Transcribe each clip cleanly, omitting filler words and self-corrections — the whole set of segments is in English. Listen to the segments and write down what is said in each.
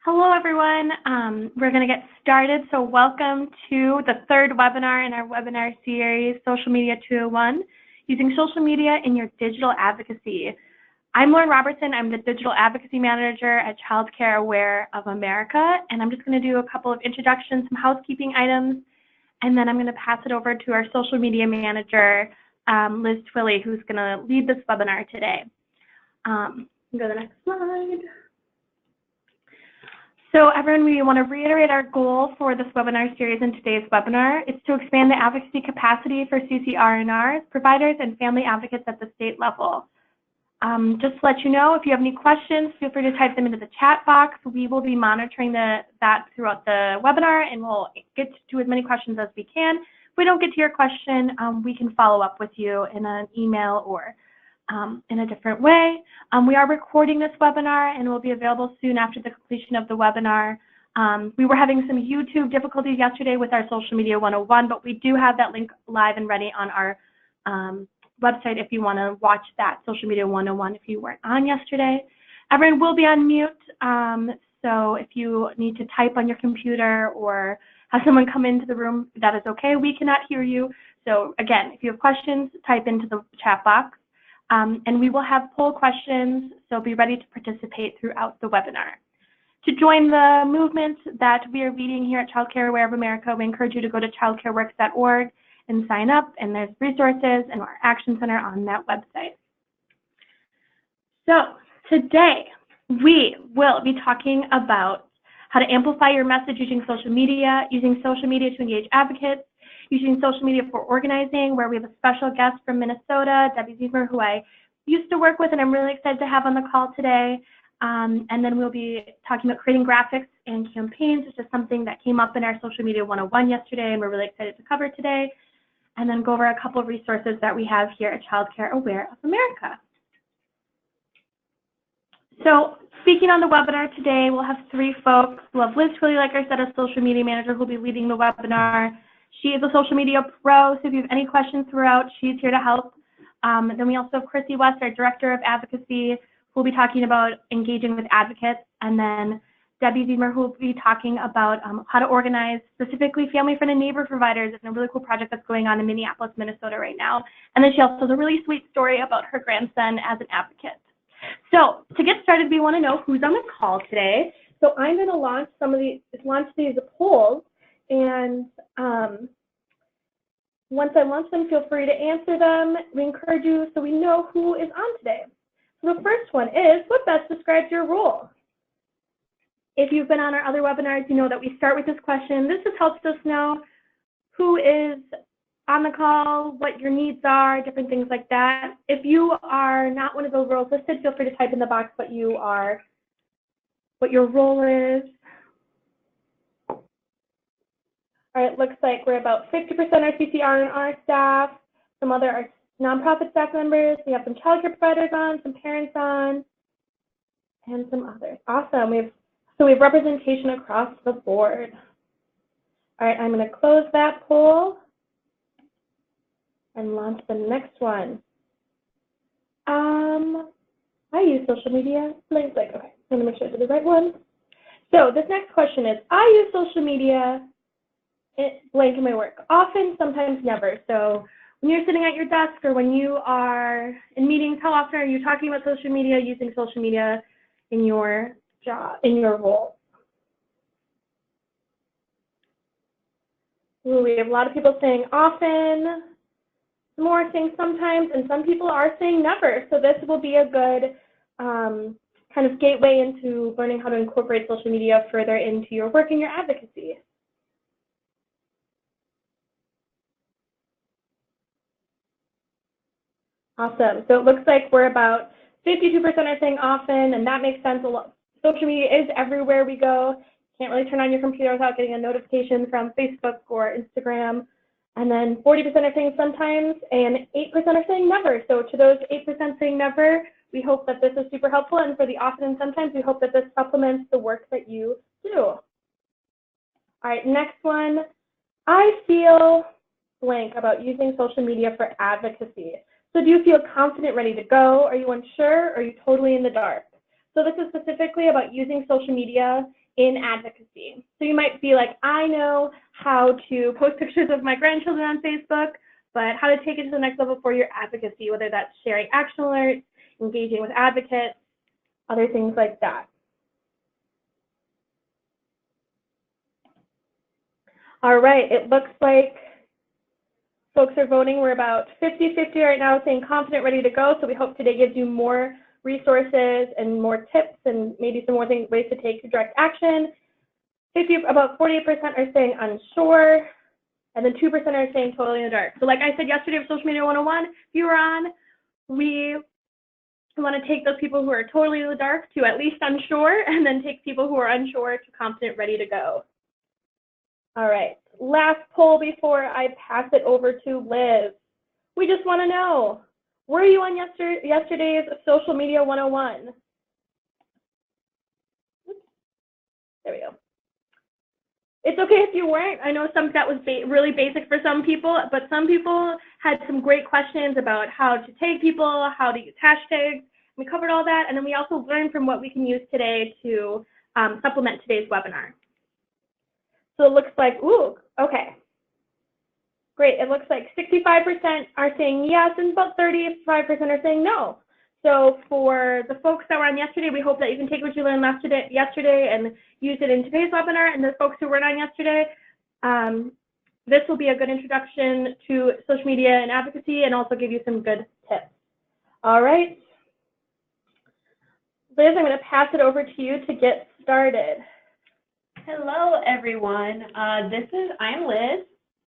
Hello, everyone. We're going to get started. So welcome to the third webinar in our webinar series, Social Media 201, Using Social Media in Your Digital Advocacy. I'm Lauren Robertson. I'm the Digital Advocacy Manager at Child Care Aware of America, and I'm just going to do a couple of introductions, some housekeeping items, and then I'm going to pass it over to our Social Media Manager, Liz Twilley, who's going to lead this webinar today. Go to the next slide. So everyone, we want to reiterate our goal for this webinar series in today's webinar. It's to expand the advocacy capacity for CCR&Rs, providers, and family advocates at the state level. Just to let you know, if you have any questions, feel free to type them into the chat box. We will be monitoring that throughout the webinar, and we'll get to as many questions as we can. If we don't get to your question, we can follow up with you in an email or in a different way. We are recording this webinar and will be available soon after the completion of the webinar. We were having some YouTube difficulties yesterday with our Social Media 101, but we do have that link live and ready on our website if you want to watch that Social Media 101 if you weren't on yesterday. Everyone will be on mute, so if you need to type on your computer or have someone come into the room, that is okay. We cannot hear you. So again, if you have questions, type into the chat box. And we will have poll questions, so be ready to participate throughout the webinar. To join the movement that we are leading here at Child Care Aware of America, we encourage you to go to childcareworks.org and sign up, and there's resources and our action center on that website. So today we will be talking about how to amplify your message using social media to engage advocates, using social media for organizing, where we have a special guest from Minnesota, Debbie Ziemer, who I used to work with and I'm really excited to have on the call today. And then we'll be talking about creating graphics and campaigns, which is something that came up in our Social Media 101 yesterday and we're really excited to cover today. And then go over a couple of resources that we have here at Child Care Aware of America. So speaking on the webinar today, we'll have three folks. We'll have Liz Twilley, like I said, a social media manager who will be leading the webinar. She is a social media pro, so if you have any questions throughout, she's here to help. Then we also have Chrissy West, our Director of Advocacy, who will be talking about engaging with advocates. And then Debbie Ziemer, who will be talking about how to organize specifically family-friendly neighbor providers. It's a really cool project that's going on in Minneapolis, Minnesota right now. And then she also has a really sweet story about her grandson as an advocate. So to get started, we want to know who's on the call today. So I'm going to launch these polls. And once I launch them, feel free to answer them. We encourage you so we know who is on today. So the first one is, what best describes your role? If you've been on our other webinars, you know that we start with this question. This just helps us know who is on the call, what your needs are, different things like that. If you are not one of those roles listed, feel free to type in the box what your role is. All right, it looks like we're about 50% are CCR&R staff, some other are nonprofit staff members. We have some childcare providers on, some parents on, and some others. Awesome. So we have representation across the board. All right, I'm going to close that poll and launch the next one. I use social media. Okay, I'm going to make sure I did the right one. So this next question is, I use social media blank in my work. Often, sometimes never. So when you're sitting at your desk or when you are in meetings, how often are you talking about social media, using social media in your job, in your role? Ooh, we have a lot of people saying often, more saying sometimes, and some people are saying never. So this will be a good kind of gateway into learning how to incorporate social media further into your work and your advocacy. Awesome. So it looks like we're about 52% are saying often, and that makes sense. Social media is everywhere we go. Can't really turn on your computer without getting a notification from Facebook or Instagram. And then 40% are saying sometimes, and 8% are saying never. So to those 8% saying never, we hope that this is super helpful. And for the often and sometimes, we hope that this supplements the work that you do. All right, next one. I feel blank about using social media for advocacy. So do you feel confident, ready to go? Are you unsure? Or are you totally in the dark? So this is specifically about using social media in advocacy. So you might be like, I know how to post pictures of my grandchildren on Facebook, but how to take it to the next level for your advocacy, whether that's sharing action alerts, engaging with advocates, other things like that. All right, it looks like folks are voting. We're about 50-50 right now, saying confident, ready to go. So we hope today gives you more resources and more tips and maybe some more ways to take direct action. About 48% are saying unsure, and then 2% are saying totally in the dark. So like I said yesterday with Social Media 101, if you were on, we want to take those people who are totally in the dark to at least unsure, and then take people who are unsure to confident, ready to go. All right, last poll before I pass it over to Liz. We just want to know, were you on yesterday's Social Media 101? Oops. There we go. It's okay if you weren't. I know that was really basic for some people, but some people had some great questions about how to tag people, how to use hashtags. We covered all that, and then we also learned from what we can use today to supplement today's webinar. So it looks like, ooh, okay. Great, it looks like 65% are saying yes, and about 35% are saying no. So for the folks that were on yesterday, we hope that you can take what you learned yesterday and use it in today's webinar. And the folks who weren't on yesterday, this will be a good introduction to social media and advocacy, and also give you some good tips. All right. Liz, I'm going to pass it over to you to get started. Hello, everyone. I am Liz.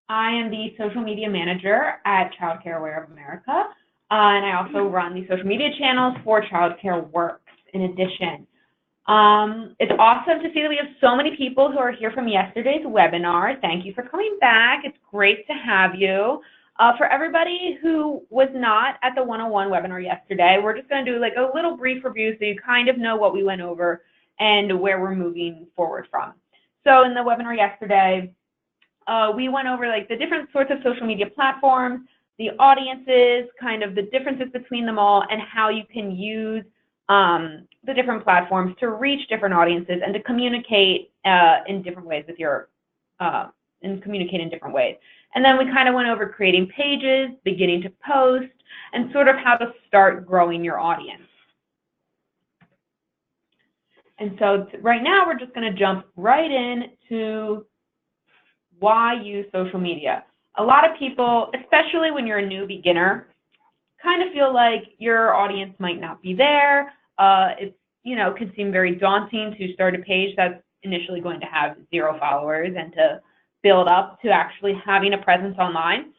I am the social media manager at Child Care Aware of America, and I also run the social media channels for Child Care Works in addition. It's awesome to see that we have so many people who are here from yesterday's webinar. Thank you for coming back. It's great to have you. For everybody who was not at the 101 webinar yesterday, we're just going to do like a little brief review so you kind of know what we went over and where we're moving forward from. So in the webinar yesterday, we went over like the different sorts of social media platforms, the audiences, kind of the differences between them all, and how you can use the different platforms to reach different audiences and to communicate in different ways with your, and communicate in different ways. And then we kind of went over creating pages, beginning to post, and sort of how to start growing your audience. And so right now we're just going to jump right into why use social media. A lot of people, especially when you're a new beginner, kind of feel like your audience might not be there. It can seem very daunting to start a page that's initially going to have 0 followers and to build up to actually having a presence online.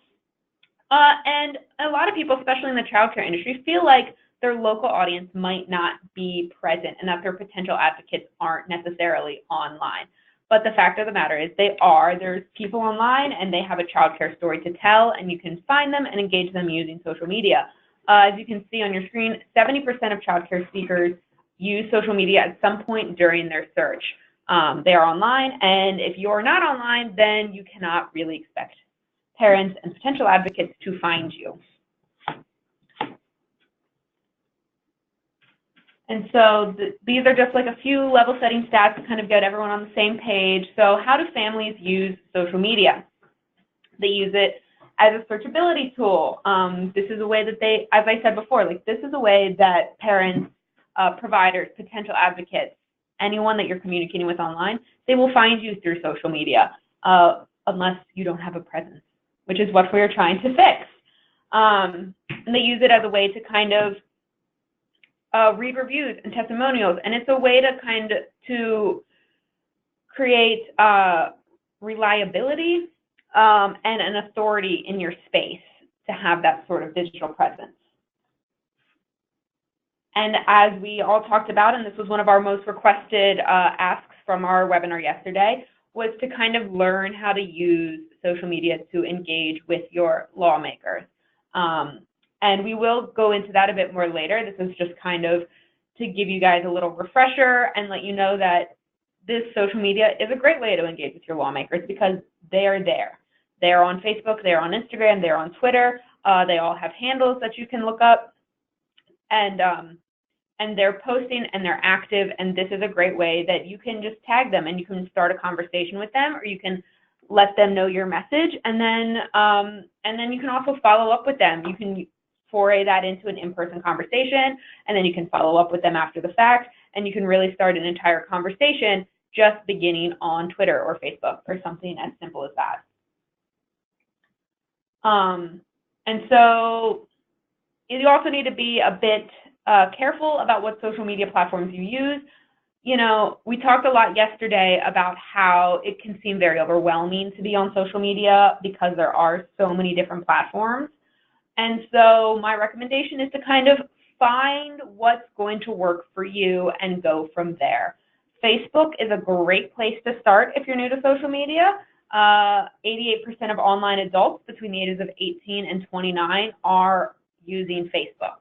And a lot of people, especially in the childcare industry, feel like their local audience might not be present and that their potential advocates aren't necessarily online. But the fact of the matter is they are. There's people online and they have a childcare story to tell, and you can find them and engage them using social media. As you can see on your screen, 70% of childcare seekers use social media at some point during their search. They are online, and if you're not online, then you cannot really expect parents and potential advocates to find you. And so these are just like a few level setting stats to kind of get everyone on the same page. So how do families use social media? They use it as a searchability tool. This is a way that they, as I said before, like this is a way that parents, providers, potential advocates, anyone that you're communicating with online, they will find you through social media, unless you don't have a presence, which is what we're trying to fix. And they use it as a way to kind of read reviews and testimonials, and it's a way to create reliability and an authority in your space to have that sort of digital presence. And as we all talked about, and this was one of our most requested asks from our webinar yesterday, was to kind of learn how to use social media to engage with your lawmakers. And we will go into that a bit more later. This is just kind of to give you guys a little refresher and let you know that this social media is a great way to engage with your lawmakers because they are there. They are on Facebook, they are on Instagram, they're on Twitter. They all have handles that you can look up. And and they're posting and they're active, and this is a great way that you can just tag them and you can start a conversation with them, or you can let them know your message, and then you can also follow up with them. You can foray that into an in-person conversation, and then you can follow up with them after the fact, and you can really start an entire conversation just beginning on Twitter or Facebook or something as simple as that. And so you also need to be a bit careful about what social media platforms you use. You know, we talked a lot yesterday about how it can seem very overwhelming to be on social media because there are so many different platforms. And so my recommendation is to kind of find what's going to work for you and go from there. Facebook is a great place to start if you're new to social media. 88% of online adults between the ages of 18 and 29 are using Facebook.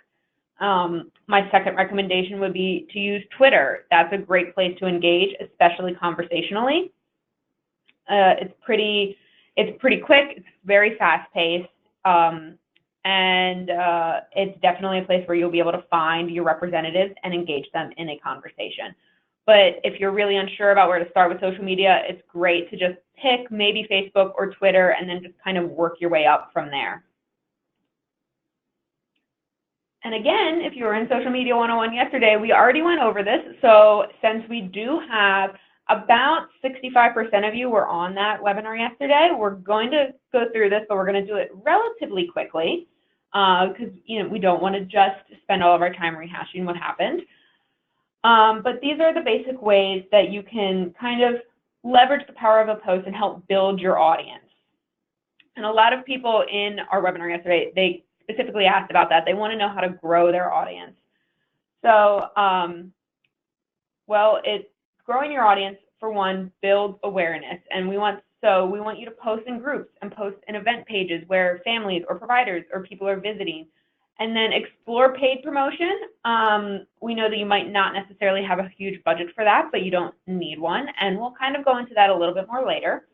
My second recommendation would be to use Twitter. That's a great place to engage, especially conversationally. It's pretty quick, it's very fast-paced, and it's definitely a place where you'll be able to find your representatives and engage them in a conversation. But if you're really unsure about where to start with social media, it's great to just pick maybe Facebook or Twitter and then just kind of work your way up from there. And again, if you were in Social Media 101 yesterday, we already went over this. So since we do have about 65% of you were on that webinar yesterday, we're going to go through this, but we're going to do it relatively quickly because we don't want to just spend all of our time rehashing what happened. But these are the basic ways that you can kind of leverage the power of a post and help build your audience. And a lot of people in our webinar yesterday, they specifically asked about that. They want to know how to grow their audience. So, well, it's growing your audience, for one, builds awareness. And we want you to post in groups and post in event pages where families or providers or people are visiting. And then explore paid promotion. We know that you might not necessarily have a huge budget for that, but you don't need one. And we'll kind of go into that a little bit more later.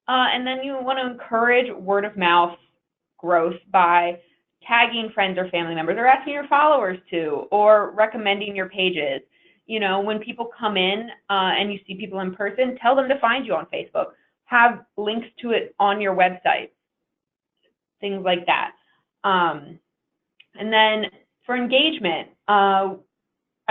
And then you want to encourage word of mouth growth by tagging friends or family members, or asking your followers to, or recommending your pages. When people come in and you see people in person, tell them to find you on Facebook. Have links to it on your website, things like that. And then for engagement, I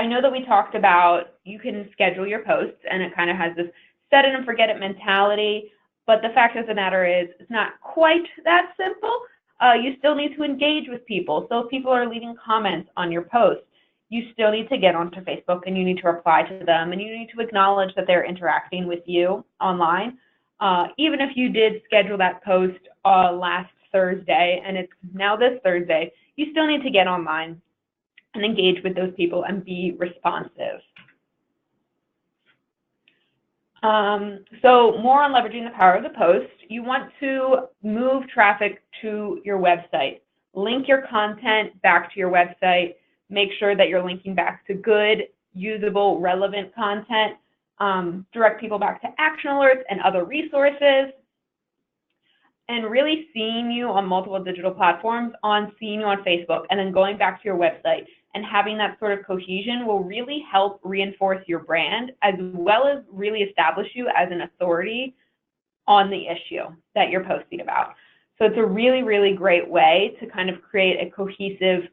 know that we talked about you can schedule your posts, and it kind of has this set it and forget it mentality, but the fact of the matter is it's not quite that simple. You still need to engage with people. So if people are leaving comments on your post, you still need to get onto Facebook and you need to reply to them, and you need to acknowledge that they're interacting with you online. Even if you did schedule that post last Thursday and it's now this Thursday, you still need to get online and engage with those people and be responsive. So more on leveraging the power of the post. You want to move traffic to your website. Link your content back to your website. Make sure that you're linking back to good, usable, relevant content. Direct people back to action alerts and other resources. And really seeing you on multiple digital platforms, seeing you on Facebook, and then going back to your website and having that sort of cohesion will really help reinforce your brand, as well as really establish you as an authority on the issue that you're posting about. So it's a really, really great way to kind of create a cohesive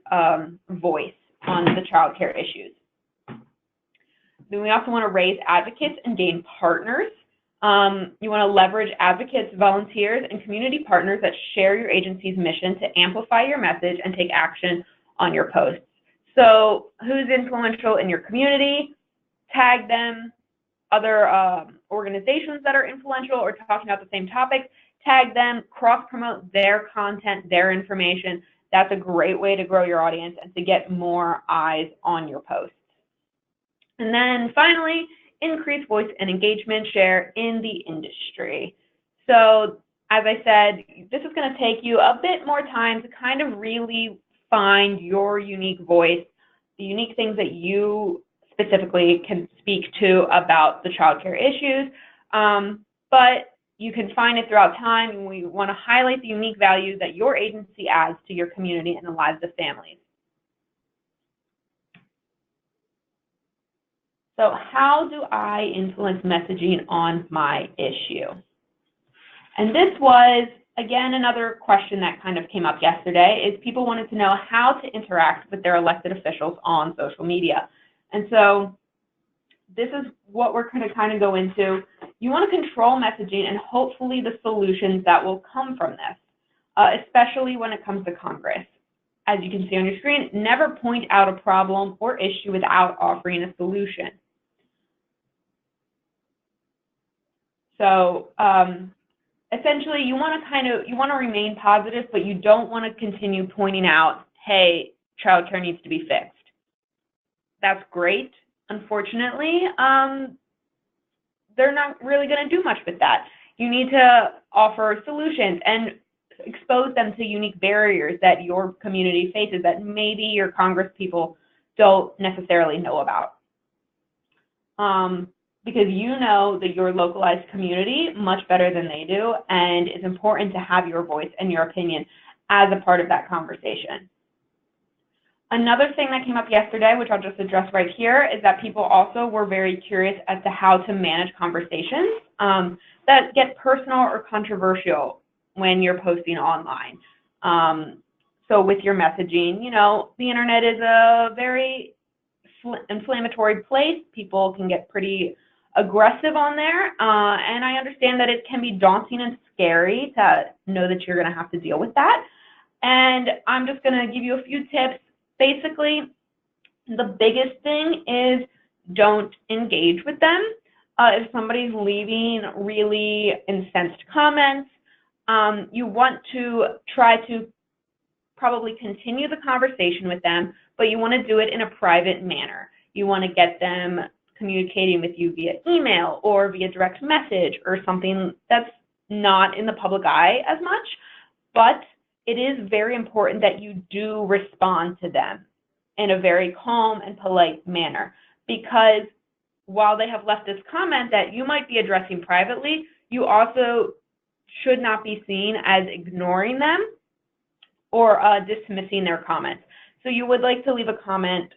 voice on the childcare issues. Then we also want to raise advocates and gain partners. You want to leverage advocates, volunteers, and community partners that share your agency's mission to amplify your message and take action on your posts. So who's influential in your community? Tag them. Other organizations that are influential or talking about the same topics, tag them, cross-promote their content, their information. That's a great way to grow your audience and to get more eyes on your posts. And then finally, increase voice and engagement share in the industry. So as I said, this is going to take you a bit more time to kind of really find your unique voice, the unique things that you specifically can speak to about the childcare issues, but you can find it throughout time, and we want to highlight the unique value that your agency adds to your community and the lives of families. So how do I influence messaging on my issue? And this was, again, another question that kind of came up yesterday, is people wanted to know how to interact with their elected officials on social media. And so this is what we're going to kind of go into. You want to control messaging and hopefully the solutions that will come from this, especially when it comes to Congress. As you can see on your screen, never point out a problem or issue without offering a solution. So essentially, you want to remain positive, but you don't want to continue pointing out, hey, childcare needs to be fixed. That's great. Unfortunately, they're not really going to do much with that. You need to offer solutions and expose them to unique barriers that your community faces that maybe your Congress people don't necessarily know about. Because you know that your localized community much better than they do, and it's important to have your voice and your opinion as a part of that conversation. Another thing that came up yesterday, which I'll just address right here, is that people also were very curious as to how to manage conversations that get personal or controversial when you're posting online. So with your messaging, you know, the internet is a very inflammatory place. People can get pretty aggressive on there, and I understand that it can be daunting and scary to know that you're going to have to deal with that. And I'm just going to give you a few tips. Basically, the biggest thing is don't engage with them. If somebody's leaving really incensed comments, you want to try to probably continue the conversation with them, but you want to do it in a private manner. You want to get them communicating with you via email or via direct message or something that's not in the public eye as much, but it is very important that you do respond to them in a very calm and polite manner, because while they have left this comment that you might be addressing privately, you also should not be seen as ignoring them or dismissing their comments. So you would like to leave a comment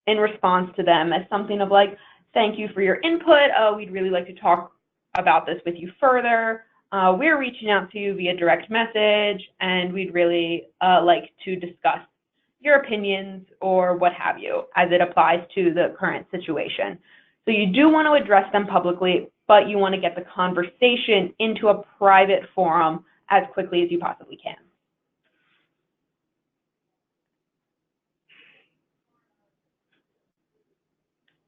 in response to them as something of like, thank you for your input. We'd really like to talk about this with you further. We're reaching out to you via direct message, and we'd really like to discuss your opinions or what have you as it applies to the current situation. So you do want to address them publicly, but you want to get the conversation into a private forum as quickly as you possibly can.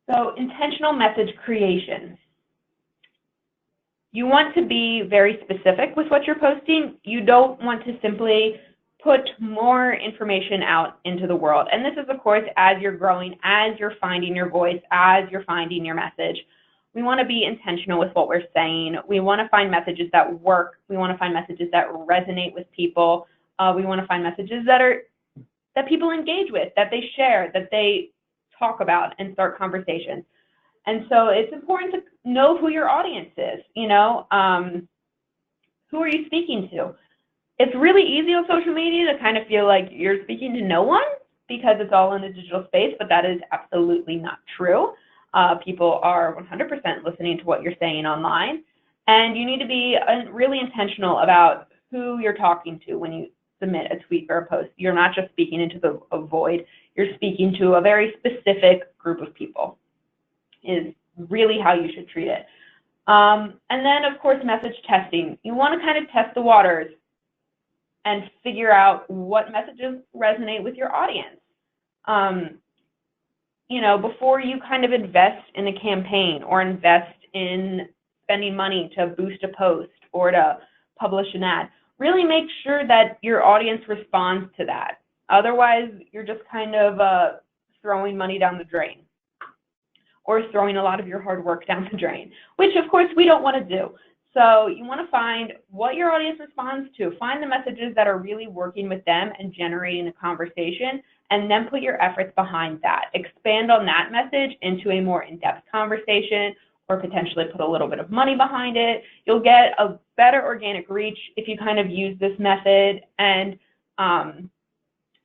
So intentional message creation. You want to be very specific with what you're posting. You don't want to simply put more information out into the world. And this is, of course, as you're growing, as you're finding your voice, as you're finding your message. We want to be intentional with what we're saying. We want to find messages that work. We want to find messages that resonate with people. We want to find messages that people engage with, that they share, that they talk about and start conversations. And so it's important to know who your audience is, you know, who are you speaking to? It's really easy on social media to kind of feel like you're speaking to no one because it's all in the digital space, but that is absolutely not true. People are 100% listening to what you're saying online, and you need to be really intentional about who you're talking to when you submit a tweet or a post. You're not just speaking into a void, you're speaking to a very specific group of people, is really how you should treat it. And then, of course, message testing. You want to kind of test the waters and figure out what messages resonate with your audience. You know, before you kind of invest in a campaign or invest in spending money to boost a post or to publish an ad, really make sure that your audience responds to that. Otherwise, you're just kind of throwing money down the drain or throwing a lot of your hard work down the drain, which, of course, we don't want to do. So you want to find what your audience responds to. Find the messages that are really working with them and generating a conversation, and then put your efforts behind that. Expand on that message into a more in-depth conversation, or potentially put a little bit of money behind it. You'll get a better organic reach if you kind of use this method and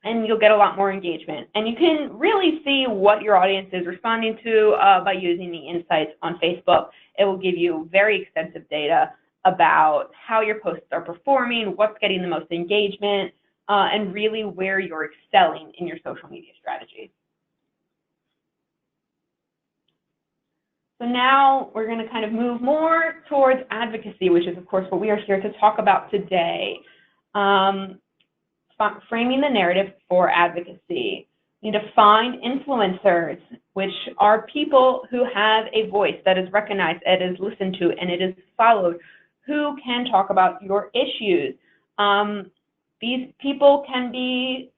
and you'll get a lot more engagement. And you can really see what your audience is responding to by using the insights on Facebook. It will give you very extensive data about how your posts are performing, what's getting the most engagement, and really where you're excelling in your social media strategy. So now we're going to kind of move more towards advocacy, which is, of course, what we are here to talk about today. Framing the narrative for advocacy. You need to find influencers, which are people who have a voice that is recognized, it is listened to, and it is followed, who can talk about your issues. These people can be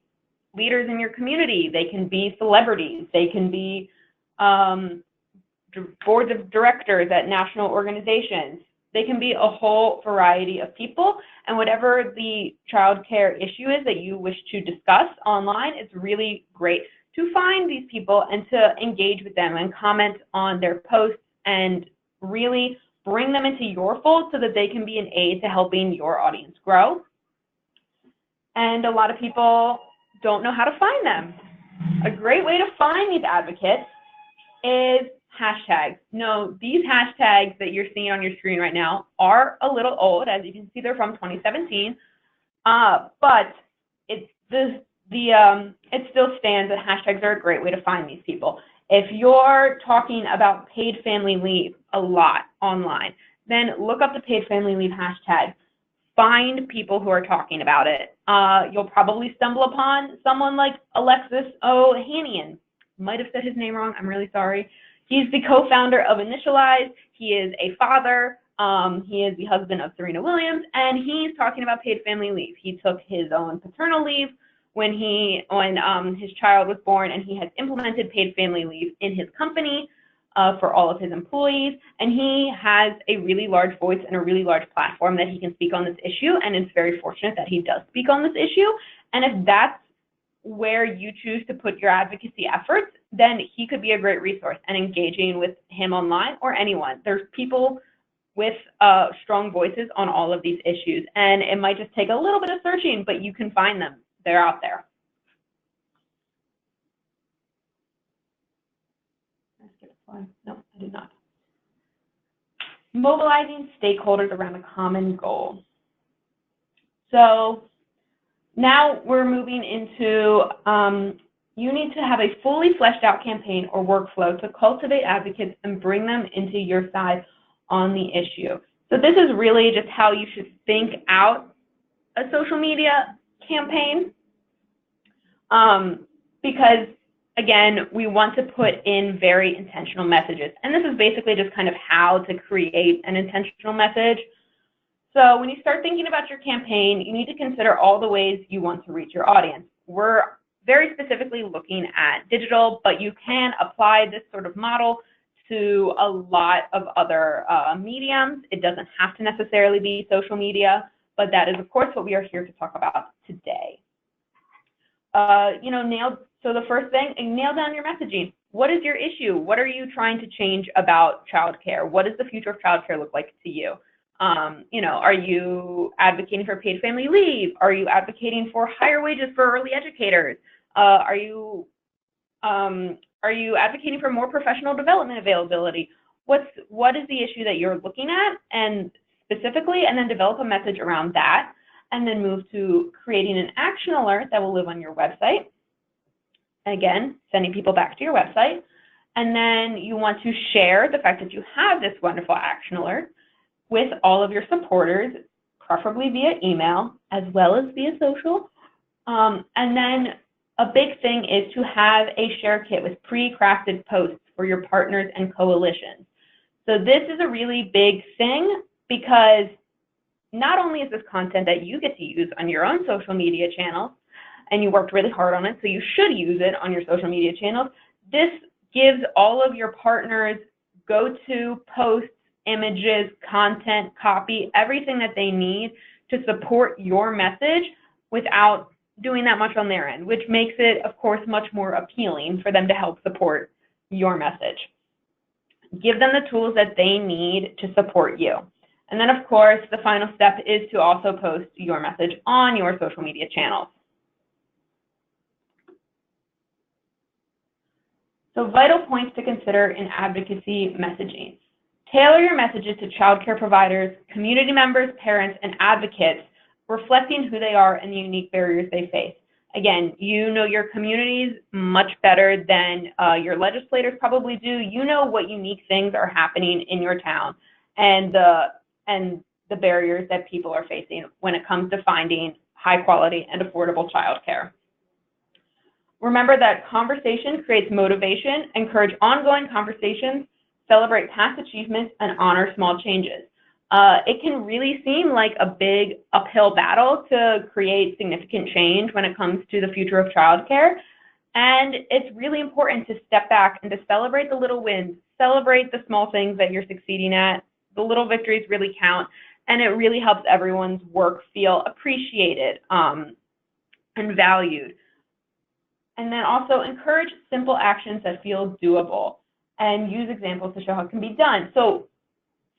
leaders in your community. They can be celebrities. They can be boards of directors at national organizations. They can be a whole variety of people, and whatever the child care issue is that you wish to discuss online, it's really great to find these people and to engage with them and comment on their posts and really bring them into your fold so that they can be an aid to helping your audience grow. And a lot of people don't know how to find them. A great way to find these advocates is hashtags. No, these hashtags that you're seeing on your screen right now are a little old. As you can see, they're from 2017, but it still stands that hashtags are a great way to find these people. If you're talking about paid family leave a lot online, then look up the paid family leave hashtag. Find people who are talking about it. You'll probably stumble upon someone like Alexis Ohanian. Might have said his name wrong. I'm really sorry. He's the co-founder of Initialize. He is a father. He is the husband of Serena Williams, and he's talking about paid family leave. He took his own paternal leave when his child was born, and he has implemented paid family leave in his company for all of his employees. And he has a really large voice and a really large platform that he can speak on this issue, and it's very fortunate that he does speak on this issue. And if that's where you choose to put your advocacy efforts, then he could be a great resource, and engaging with him online or anyone. There's people with strong voices on all of these issues, and it might just take a little bit of searching, but you can find them. They're out there. Did I skip a slide? No, I did not. Mobilizing stakeholders around a common goal. So now we're moving into you need to have a fully fleshed out campaign or workflow to cultivate advocates and bring them into your side on the issue. So this is really just how you should think out a social media campaign, because again, we want to put in very intentional messages. And this is basically just kind of how to create an intentional message. So when you start thinking about your campaign, you need to consider all the ways you want to reach your audience. We're very specifically looking at digital, but you can apply this sort of model to a lot of other mediums. It doesn't have to necessarily be social media, but that is, of course, what we are here to talk about today. So the first thing, nail down your messaging. What is your issue? What are you trying to change about childcare? What does the future of childcare look like to you? Are you advocating for paid family leave? Are you advocating for higher wages for early educators? Are you advocating for more professional development availability? What is the issue that you're looking at, and specifically, and then develop a message around that, and then move to creating an action alert that will live on your website. Again, sending people back to your website. And then you want to share the fact that you have this wonderful action alert with all of your supporters, preferably via email as well as via social. And then a big thing is to have a share kit with pre-crafted posts for your partners and coalitions. So this is a really big thing, because not only is this content that you get to use on your own social media channels, and you worked really hard on it, so you should use it on your social media channels, this gives all of your partners go-to posts, images, content, copy, everything that they need to support your message without doing that much on their end, which makes it, of course, much more appealing for them to help support your message. Give them the tools that they need to support you. And then, of course, the final step is to also post your message on your social media channels. So vital points to consider in advocacy messaging. Tailor your messages to childcare providers, community members, parents, and advocates, reflecting who they are and the unique barriers they face. Again, you know your communities much better than your legislators probably do. You know what unique things are happening in your town and the barriers that people are facing when it comes to finding high quality and affordable childcare. Remember that conversation creates motivation. Encourage ongoing conversations, celebrate past achievements, and honor small changes. It can really seem like a big uphill battle to create significant change when it comes to the future of childcare. And it's really important to step back and to celebrate the little wins, celebrate the small things that you're succeeding at. The little victories really count, and it really helps everyone's work feel appreciated and valued. And then also encourage simple actions that feel doable and use examples to show how it can be done. So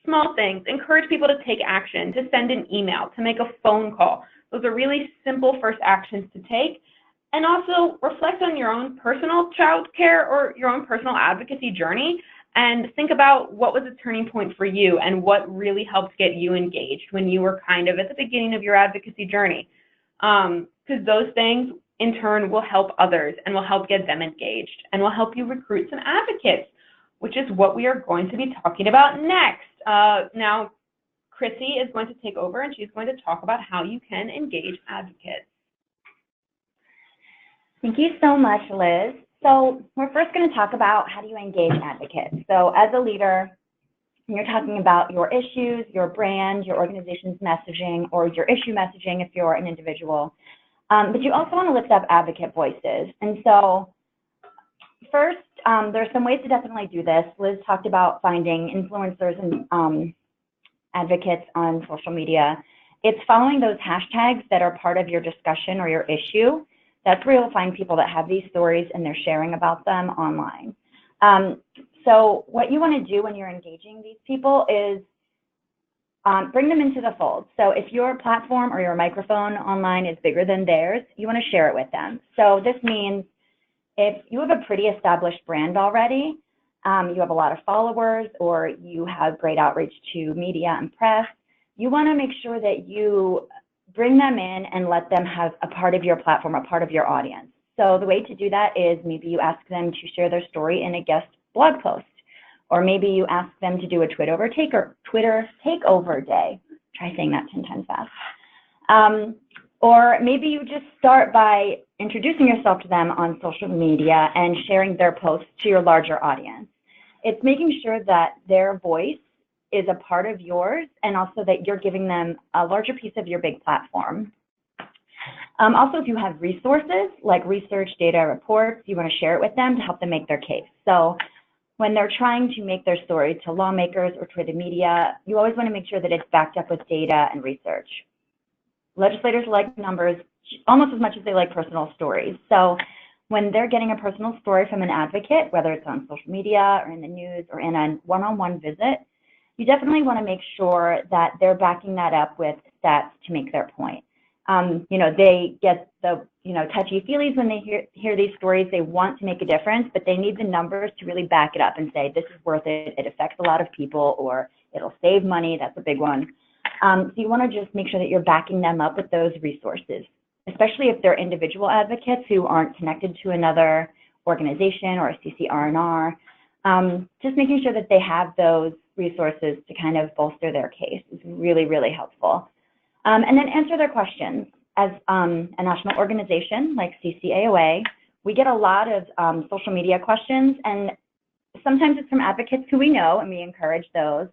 small things, encourage people to take action, to send an email, to make a phone call. Those are really simple first actions to take. And also reflect on your own personal childcare or your own personal advocacy journey and think about what was a turning point for you and what really helped get you engaged when you were kind of at the beginning of your advocacy journey. Because those things in turn will help others and will help get them engaged and will help you recruit some advocates, which is what we are going to be talking about next. Now, Chrissy is going to take over and she's going to talk about how you can engage advocates. Thank you so much, Liz. So we're first going to talk about how do you engage advocates. So as a leader, you're talking about your issues, your brand, your organization's messaging, or your issue messaging if you're an individual. But you also want to lift up advocate voices. And so first, there's some ways to definitely do this. Liz talked about finding influencers and advocates on social media. It's following those hashtags that are part of your discussion or your issue. That's where you'll find people that have these stories and they're sharing about them online. So what you want to do when you're engaging these people is bring them into the fold. So if your platform or your microphone online is bigger than theirs, you want to share it with them. So this means if you have a pretty established brand already, you have a lot of followers, or you have great outreach to media and press, you want to make sure that you bring them in and let them have a part of your platform, a part of your audience. So the way to do that is maybe you ask them to share their story in a guest blog post, or maybe you ask them to do a Twitter takeover day. Try saying that 10 times fast. Or maybe you just start by introducing yourself to them on social media and sharing their posts to your larger audience. It's making sure that their voice is a part of yours and also that you're giving them a larger piece of your big platform. Also, if you have resources like research, data, reports, you want to share it with them to help them make their case. So when they're trying to make their story to lawmakers or to the media, you always want to make sure that it's backed up with data and research. Legislators like numbers almost as much as they like personal stories. So when they're getting a personal story from an advocate, whether it's on social media or in the news or in a one-on-one visit, you definitely want to make sure that they're backing that up with stats to make their point. They get the touchy-feelies when they hear these stories. They want to make a difference, but they need the numbers to really back it up and say, this is worth it, it affects a lot of people, or it'll save money. That's a big one. So you want to just make sure that you're backing them up with those resources, especially if they're individual advocates who aren't connected to another organization or a CCR&R. Just making sure that they have those resources to kind of bolster their case is really, really helpful. And then answer their questions. As a national organization like CCAOA, we get a lot of social media questions, and sometimes it's from advocates who we know, and we encourage those,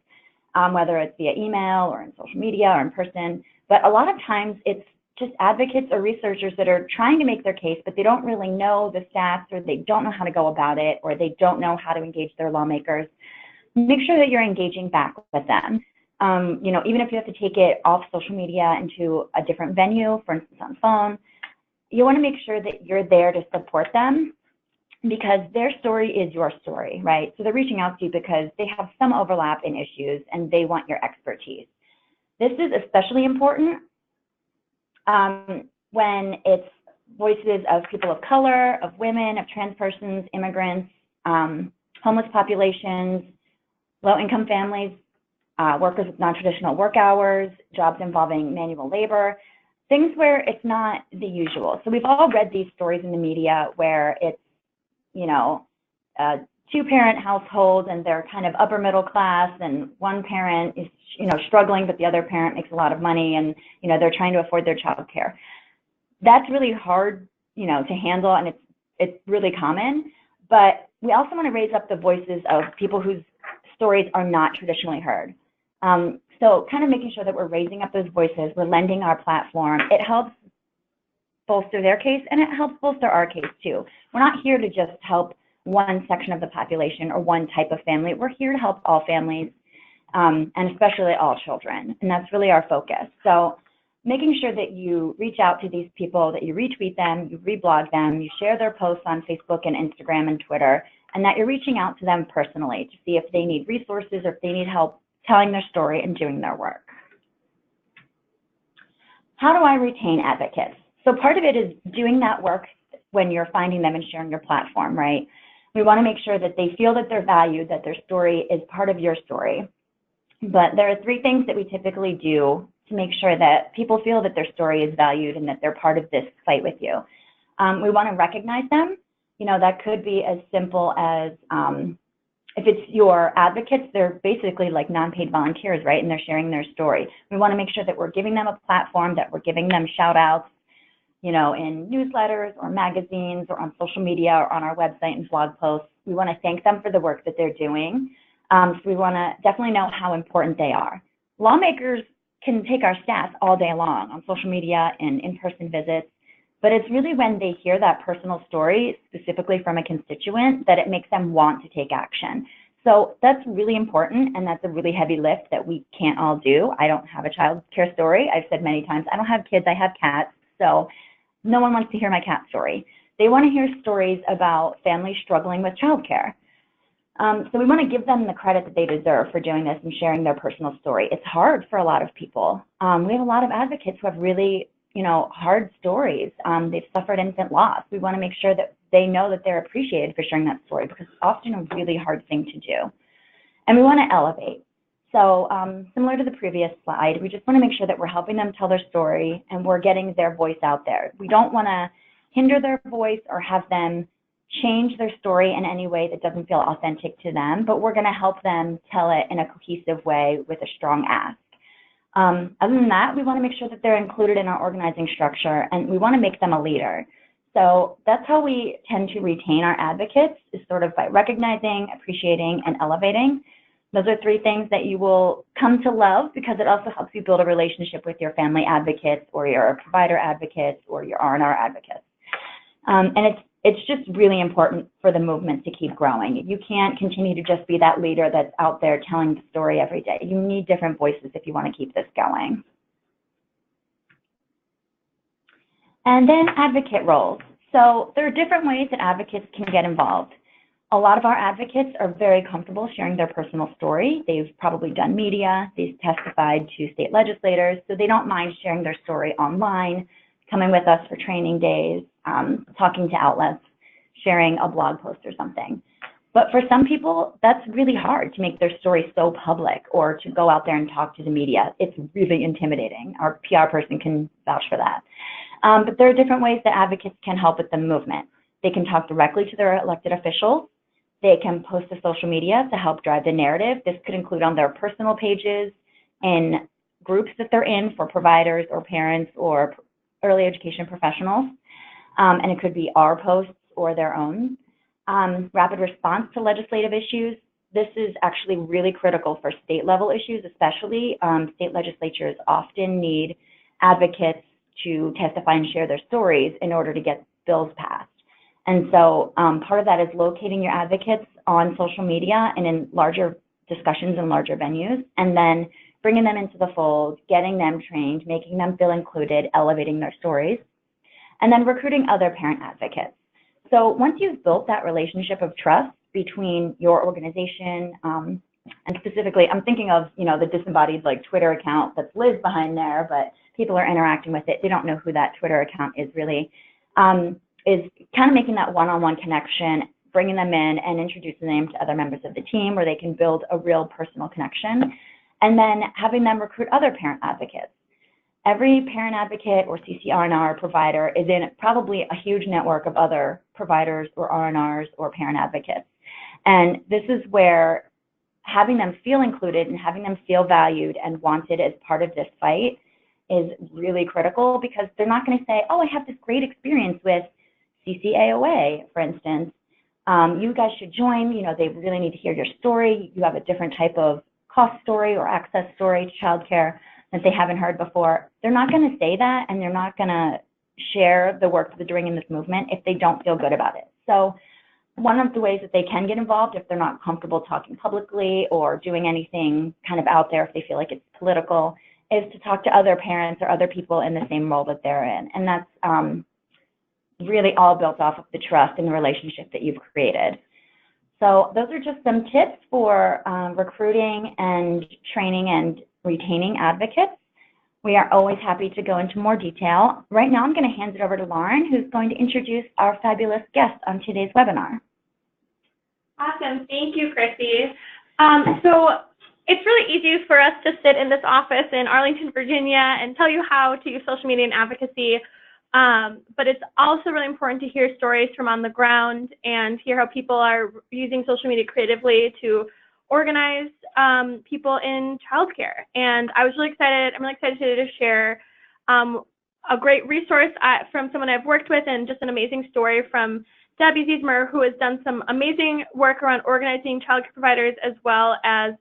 whether it's via email or in social media or in person. But a lot of times it's just advocates or researchers that are trying to make their case, but they don't really know the stats, or they don't know how to go about it, or they don't know how to engage their lawmakers. Make sure that you're engaging back with them. Even if you have to take it off social media into a different venue, for instance, on phone, you want to make sure that you're there to support them because their story is your story, right? So they're reaching out to you because they have some overlap in issues and they want your expertise. This is especially important when it's voices of people of color, of women, of trans persons, immigrants, homeless populations, low-income families, workers with non-traditional work hours, jobs involving manual labor, things where it's not the usual. So we've all read these stories in the media where it's, you know, a two-parent household and they're kind of upper middle class and one parent is, you know, struggling, but the other parent makes a lot of money and, you know, they're trying to afford their child care. That's really hard, you know, to handle, and it's really common. But we also want to raise up the voices of people whose stories are not traditionally heard. So kind of making sure that we're raising up those voices, we're lending our platform. It helps bolster their case and it helps bolster our case too. We're not here to just help one section of the population or one type of family. We're here to help all families and especially all children. And that's really our focus. So making sure that you reach out to these people, that you retweet them, you reblog them, you share their posts on Facebook and Instagram and Twitter, and that you're reaching out to them personally to see if they need resources or if they need help telling their story and doing their work. How do I retain advocates? So part of it is doing that work when you're finding them and sharing your platform, right? We want to make sure that they feel that they're valued, that their story is part of your story. But there are 3 things that we typically do to make sure that people feel that their story is valued and that they're part of this fight with you. We want to recognize them. You know, that could be as simple as if it's your advocates, they're basically like non-paid volunteers, right? And they're sharing their story. We want to make sure that we're giving them a platform, that we're giving them shout outs, you know, in newsletters or magazines or on social media or on our website and blog posts. We want to thank them for the work that they're doing. So we want to definitely know how important they are. Lawmakers can take our stats all day long on social media and in-person visits, but it's really when they hear that personal story, specifically from a constituent, that it makes them want to take action. So that's really important, and that's a really heavy lift that we can't all do. I don't have a child care story. I've said many times, I don't have kids, I have cats, so no one wants to hear my cat story. They want to hear stories about families struggling with childcare. So we want to give them the credit that they deserve for doing this and sharing their personal story. It's hard for a lot of people. We have a lot of advocates who have really, you know, hard stories. They've suffered infant loss. We want to make sure that they know that they're appreciated for sharing that story because it's often a really hard thing to do. And we want to elevate. So similar to the previous slide, we just want to make sure that we're helping them tell their story and we're getting their voice out there. We don't want to hinder their voice or have them change their story in any way that doesn't feel authentic to them, but we're going to help them tell it in a cohesive way with a strong ask. Other than that, we want to make sure that they're included in our organizing structure, and we want to make them a leader. So that's how we tend to retain our advocates, is sort of by recognizing, appreciating, and elevating. Those are 3 things that you will come to love because it also helps you build a relationship with your family advocates or your provider advocates or your R&R advocates. And it's just really important for the movement to keep growing. You can't continue to just be that leader that's out there telling the story every day. You need different voices if you want to keep this going. And then advocate roles. So there are different ways that advocates can get involved. A lot of our advocates are very comfortable sharing their personal story. They've probably done media, they've testified to state legislators, so they don't mind sharing their story online, coming with us for training days, talking to outlets, sharing a blog post or something. But for some people, that's really hard to make their story so public or to go out there and talk to the media. It's really intimidating. Our PR person can vouch for that. But there are different ways that advocates can help with the movement. They can talk directly to their elected officials. They can post to social media to help drive the narrative. This could include on their personal pages, in groups that they're in for providers or parents or early education professionals. And it could be our posts or their own. Rapid response to legislative issues. This is actually really critical for state level issues, especially. State legislatures often need advocates to testify and share their stories in order to get bills passed. And so part of that is locating your advocates on social media and in larger discussions in larger venues, and then bringing them into the fold, getting them trained, making them feel included, elevating their stories, and then recruiting other parent advocates. So once you've built that relationship of trust between your organization, and specifically, I'm thinking of, you know, the disembodied like Twitter account that's Liz behind there, but people are interacting with it. They don't know who that Twitter account is really. Is kind of making that one-on-one connection, bringing them in and introducing them to other members of the team where they can build a real personal connection, and then having them recruit other parent advocates. Every parent advocate or CCR&R provider is in probably a huge network of other providers or R&Rs or parent advocates. And this is where having them feel included and having them feel valued and wanted as part of this fight is really critical, because they're not going to say, oh, I have this great experience with CCAOA, for instance. You guys should join. You know, they really need to hear your story. You have a different type of cost story or access story to childcare that they haven't heard before. They're not going to say that, and they're not going to share the work that they're doing in this movement if they don't feel good about it. So one of the ways that they can get involved if they're not comfortable talking publicly or doing anything kind of out there if they feel like it's political is to talk to other parents or other people in the same role that they're in. And that's really all built off of the trust and the relationship that you've created. So those are just some tips for recruiting and training and retaining advocates. We are always happy to go into more detail. Right now, I'm going to hand it over to Lauren, who's going to introduce our fabulous guest on today's webinar. Awesome. Thank you, Chrissy. So it's really easy for us to sit in this office in Arlington, Virginia, and tell you how to use social media and advocacy. But it's also really important to hear stories from on the ground and hear how people are using social media creatively to organize people in childcare. And I'm really excited today to share a great resource from someone I've worked with, and just an amazing story from Debbie Ziesmer, who has done some amazing work around organizing childcare providers, as well as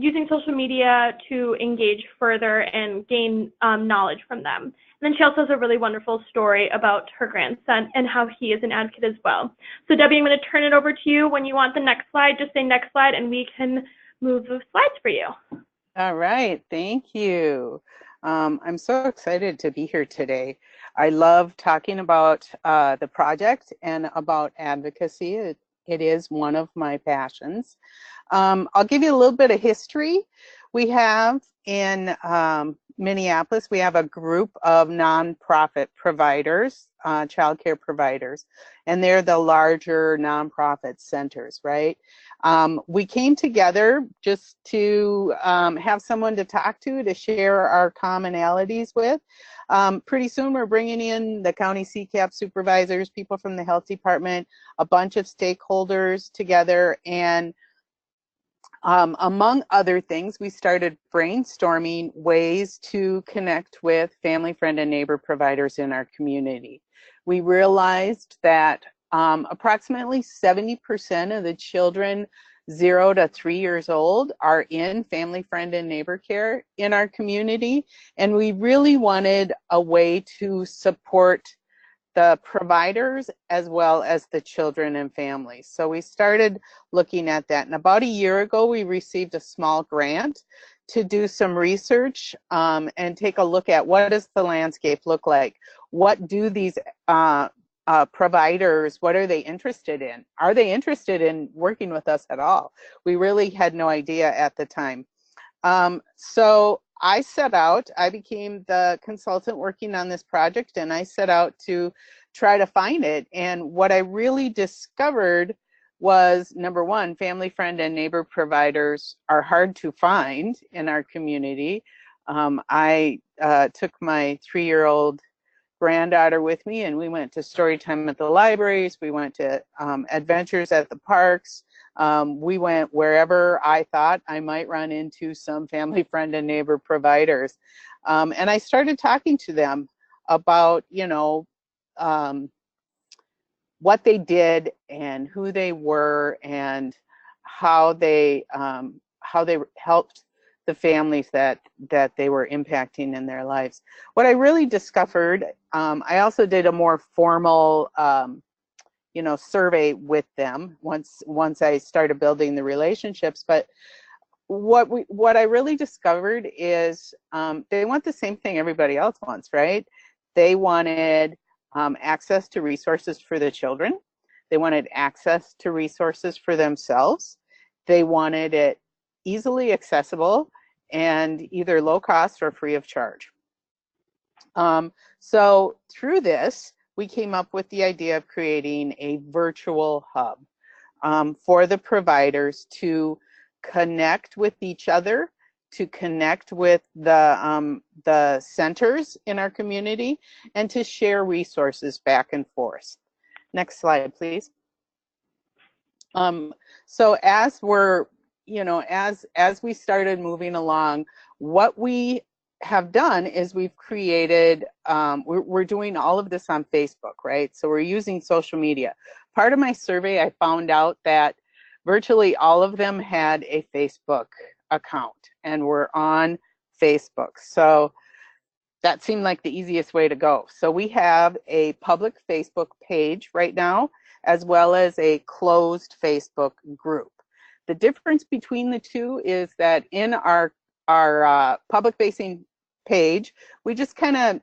using social media to engage further and gain knowledge from them. And then she also has a really wonderful story about her grandson and how he is an advocate as well. So Debbie, I'm going to turn it over to you. When you want the next slide, just say next slide, and we can move the slides for you. All right, thank you. I'm so excited to be here today. I love talking about the project and about advocacy. It is one of my passions. I'll give you a little bit of history. We have in Minneapolis, we have a group of nonprofit providers, childcare providers, and they're the larger nonprofit centers, right? We came together just to have someone to talk to share our commonalities with. Pretty soon we're bringing in the county CCAP supervisors, people from the health department, a bunch of stakeholders together, and among other things, we started brainstorming ways to connect with family, friend, and neighbor providers in our community. We realized that approximately 70% of the children 0 to 3 years old are in family, friend, and neighbor care in our community, and we really wanted a way to support the providers as well as the children and families. So we started looking at that. And about a year ago, we received a small grant to do some research and take a look at what does the landscape look like? What do these providers, what are they interested in? Are they interested in working with us at all? We really had no idea at the time. So I became the consultant working on this project, and I set out to try to find it. And what I really discovered was, number one, family, friend, and neighbor providers are hard to find in our community. I took my 3-year-old granddaughter with me, and we went to story time at the libraries. We went to adventures at the parks. We went wherever I thought I might run into some family, friend, and neighbor providers. And I started talking to them about, you know, what they did and who they were and how they helped the families that they were impacting in their lives. What I really discovered, I also did a more formal survey with them once I started building the relationships. But what I really discovered is they want the same thing everybody else wants, right? They wanted access to resources for the children. They wanted access to resources for themselves. They wanted it easily accessible and either low cost or free of charge. So through this, we came up with the idea of creating a virtual hub for the providers to connect with each other, to connect with the centers in our community, and to share resources back and forth. Next slide, please. So as we're, as we started moving along, what we have done is we've created, we're doing all of this on Facebook, right? So we're using social media. Part of my survey, I found out that virtually all of them had a Facebook account and were on Facebook. So that seemed like the easiest way to go. So we have a public Facebook page right now, as well as a closed Facebook group. The difference between the two is that in our public facing page, we just kind of,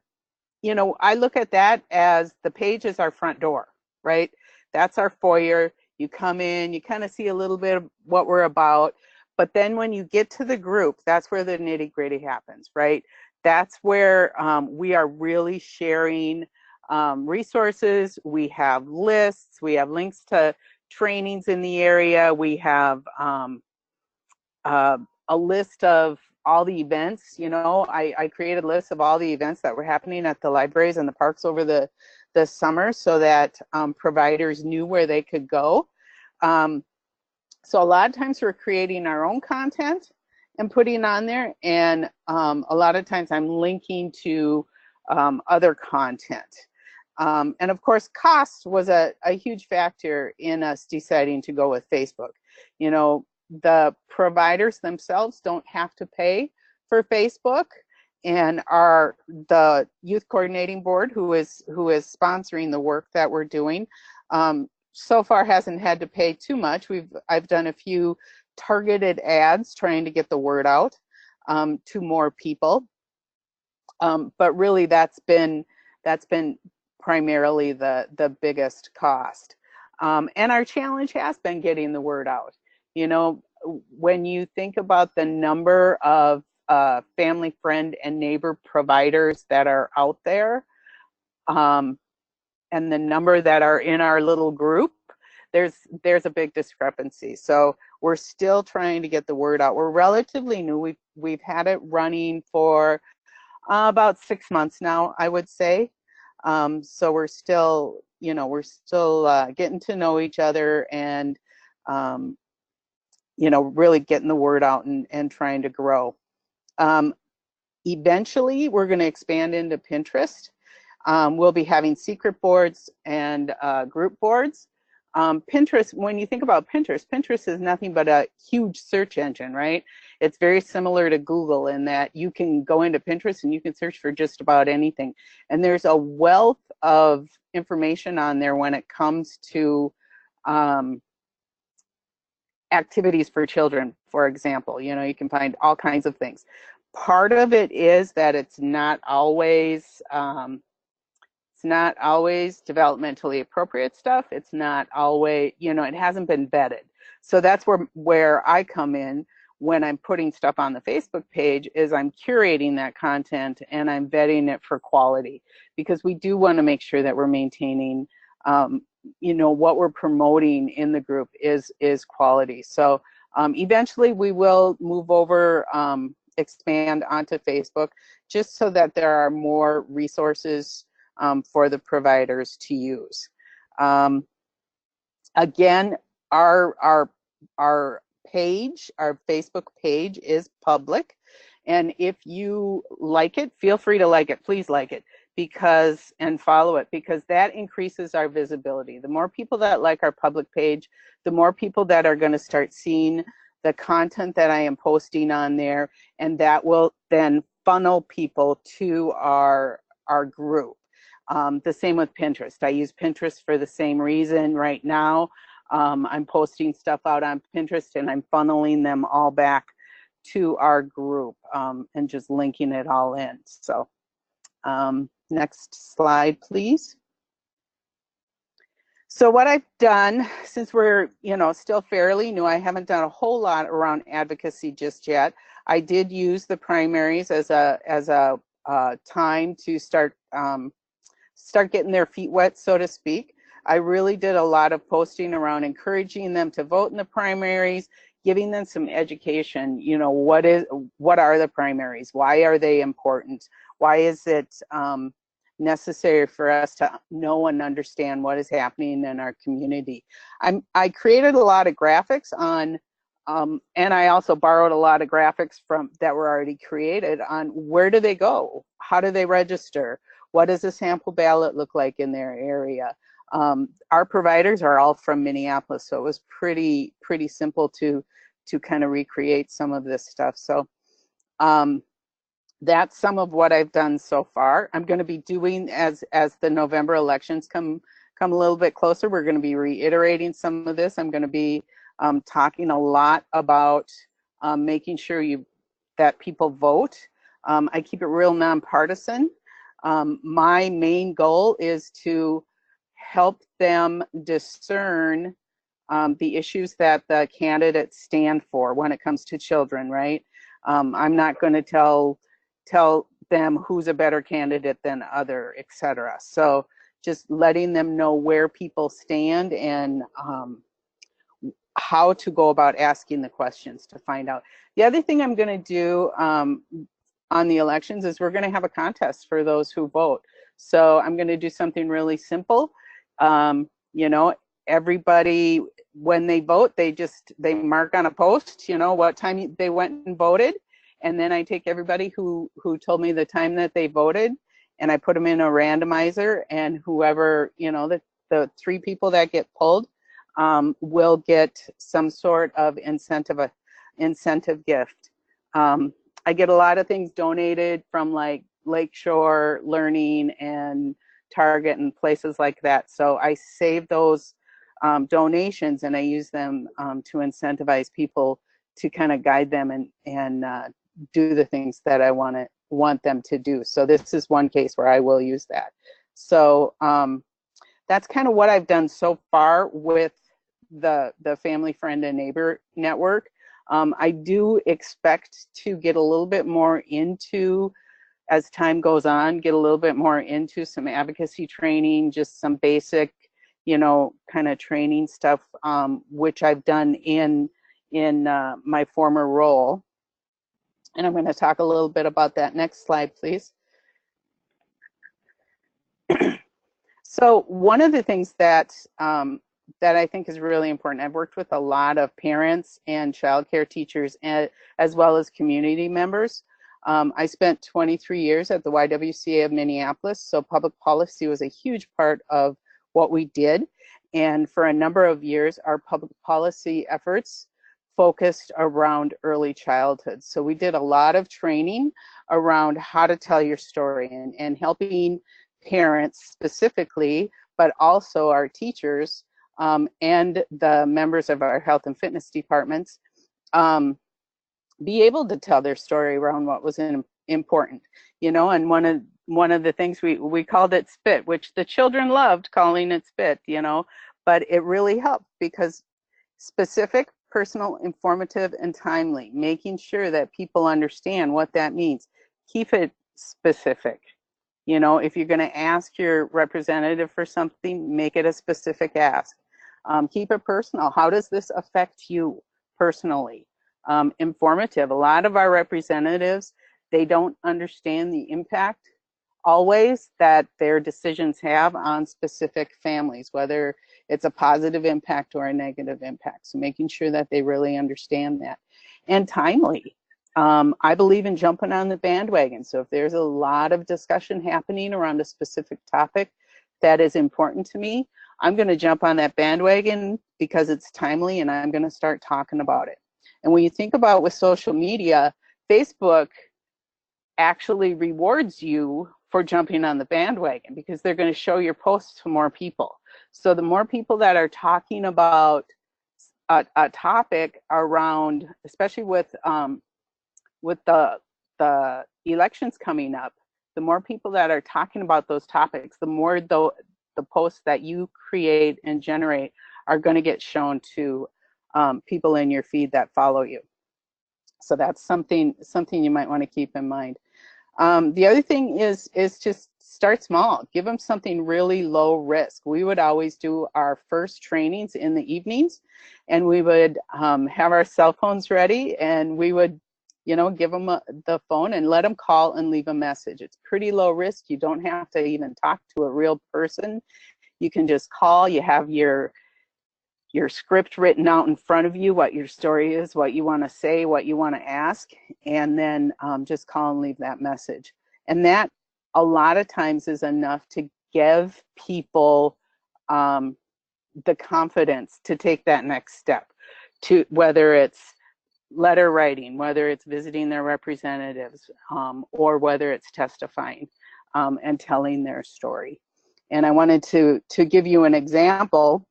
I look at that as the page is our front door, right? That's our foyer. You come in, you kind of see a little bit of what we're about. But then when you get to the group, that's where the nitty gritty happens, right? That's where we are really sharing resources. We have lists. We have links to trainings in the area. We have a list of all the events. I created a list of all the events that were happening at the libraries and the parks over the summer so that providers knew where they could go. So a lot of times we're creating our own content and putting on there, and a lot of times I'm linking to other content. And of course, cost was a huge factor in us deciding to go with Facebook. The providers themselves don't have to pay for Facebook, and the youth coordinating board, who is sponsoring the work that we're doing, so far hasn't had to pay too much. I've done a few targeted ads trying to get the word out to more people, but really that's been primarily the biggest cost. And our challenge has been getting the word out. When you think about the number of family, friend, and neighbor providers that are out there, and the number that are in our little group, there's a big discrepancy. So we're still trying to get the word out. We're relatively new. We've had it running for about 6 months now, I would say. So we're still getting to know each other and really getting the word out and trying to grow. Eventually, we're going to expand into Pinterest. We'll be having secret boards and group boards. Pinterest, when you think about Pinterest is nothing but a huge search engine, right? It's very similar to Google in that you can go into Pinterest and you can search for just about anything. And there's a wealth of information on there when it comes to activities for children, for example. You can find all kinds of things. Part of it is that it's not always developmentally appropriate stuff. It's not always, it hasn't been vetted. So that's where I come in when I'm putting stuff on the Facebook page, is I'm curating that content and I'm vetting it for quality, because we do want to make sure that we're maintaining, what we're promoting in the group is quality. So eventually we will move over, expand onto Facebook, just so that there are more resources for the providers to use. Again, our page, our Facebook page is public, and if you like it, feel free to like it. Please like it and follow it, because that increases our visibility. The more people that like our public page, the more people that are going to start seeing the content that I am posting on there, and that will then funnel people to our group. The same with Pinterest. I use Pinterest for the same reason right now. I'm posting stuff out on Pinterest and I'm funneling them all back to our group and just linking it all in. So next slide, please. So what I've done, since we're still fairly new, I haven't done a whole lot around advocacy just yet. I did use the primaries as a time to start start getting their feet wet, so to speak. I really did a lot of posting around encouraging them to vote in the primaries, giving them some education. You know, what are the primaries? Why are they important? Why is it necessary for us to know and understand what is happening in our community? I created a lot of graphics on, and I also borrowed a lot of graphics from that were already created on where do they go? How do they register? What does a sample ballot look like in their area? Our providers are all from Minneapolis, so it was pretty simple to kind of recreate some of this stuff. So that's some of what I've done so far. I'm going to be doing, as the November elections come a little bit closer, we're going to be reiterating some of this. I'm going to be talking a lot about making sure that people vote. I keep it real nonpartisan. My main goal is to help them discern the issues that the candidates stand for when it comes to children, right? I'm not going to tell them who's a better candidate than other, etc. So just letting them know where people stand and how to go about asking the questions to find out. The other thing I'm going to do on the elections is we're going to have a contest for those who vote. So I'm going to do something really simple. You know, everybody, when they vote, they mark on a post, you know, what time they went and voted. And then I take everybody who told me the time that they voted, and I put them in a randomizer, and whoever, you know, the 3 people that get pulled will get some sort of incentive gift. I get a lot of things donated from like Lakeshore Learning and Target and places like that. So I save those donations and I use them to incentivize people to kind of guide them and do the things that I want them to do. So this is one case where I will use that. So that's kind of what I've done so far with the Family, Friend, and Neighbor Network. I do expect to get a little bit more into, as time goes on, get a little bit more into some advocacy training, just some basic, you know, kind of training stuff, which I've done in my former role. And I'm going to talk a little bit about that. Next slide, please. So one of the things that I think is really important, I've worked with a lot of parents and childcare teachers as well as community members. I spent 23 years at the YWCA of Minneapolis, so public policy was a huge part of what we did. And for a number of years, our public policy efforts focused around early childhood. So we did a lot of training around how to tell your story and helping parents specifically, but also our teachers and the members of our health and fitness departments be able to tell their story around what was important, you know. And one of the things we called it spit, which the children loved calling it spit, you know, but it really helped because specific, personal, informative, and timely, making sure that people understand what that means. Keep it specific. You know, if you're going to ask your representative for something, make it a specific ask. Keep it personal. How does this affect you personally? Informative. A lot of our representatives, they don't understand the impact always that their decisions have on specific families, whether it's a positive impact or a negative impact. So making sure that they really understand that. And timely. I believe in jumping on the bandwagon. So if there's a lot of discussion happening around a specific topic that is important to me, I'm going to jump on that bandwagon because it's timely and I'm going to start talking about it. And when you think about with social media, Facebook actually rewards you for jumping on the bandwagon because they're going to show your posts to more people. So the more people that are talking about a topic around, especially with the elections coming up, the more people that are talking about those topics, the more the posts that you create and generate are going to get shown to people in your feed that follow you. So that's something you might want to keep in mind. The other thing is just start small. Give them something really low risk. We would always do our first trainings in the evenings, and we would have our cell phones ready, and we would, you know, give them the phone and let them call and leave a message. It's pretty low risk. You don't have to even talk to a real person. You can just call. You have your script written out in front of you, what your story is, what you want to say, what you want to ask, and then just call and leave that message. And that a lot of times is enough to give people the confidence to take that next step, to whether it's letter writing, whether it's visiting their representatives, or whether it's testifying and telling their story. And I wanted to give you an example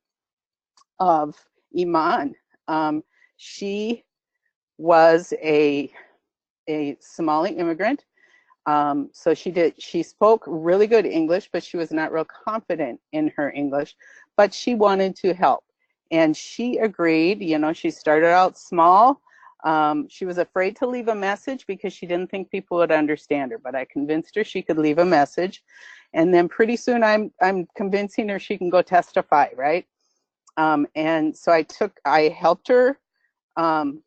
of Iman. She was a Somali immigrant. So she spoke really good English, but she was not real confident in her English, but she wanted to help. And she agreed, you know, she started out small. She was afraid to leave a message because she didn't think people would understand her, but I convinced her she could leave a message. And then pretty soon I'm convincing her she can go testify, right? And so I helped her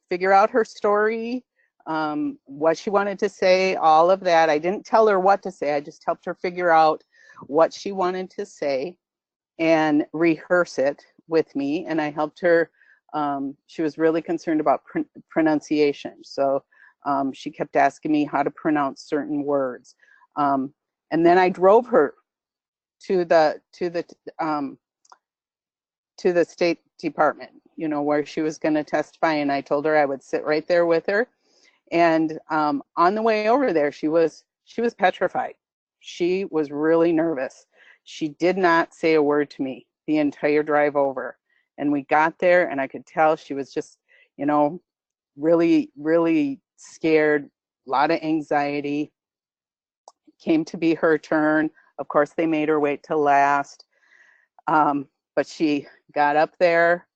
figure out her story, what she wanted to say, all of that. I didn't tell her what to say. I just helped her figure out what she wanted to say and rehearse it with me. And I helped her. She was really concerned about pronunciation. So she kept asking me how to pronounce certain words. And then I drove her to the State Department, you know, where she was going to testify, and I told her I would sit right there with her. And on the way over there, she was petrified. She was really nervous. She did not say a word to me the entire drive over. And we got there, and I could tell she was just, you know, really, really scared, a lot of anxiety. It came to be her turn. Of course, they made her wait till last. But she got up there,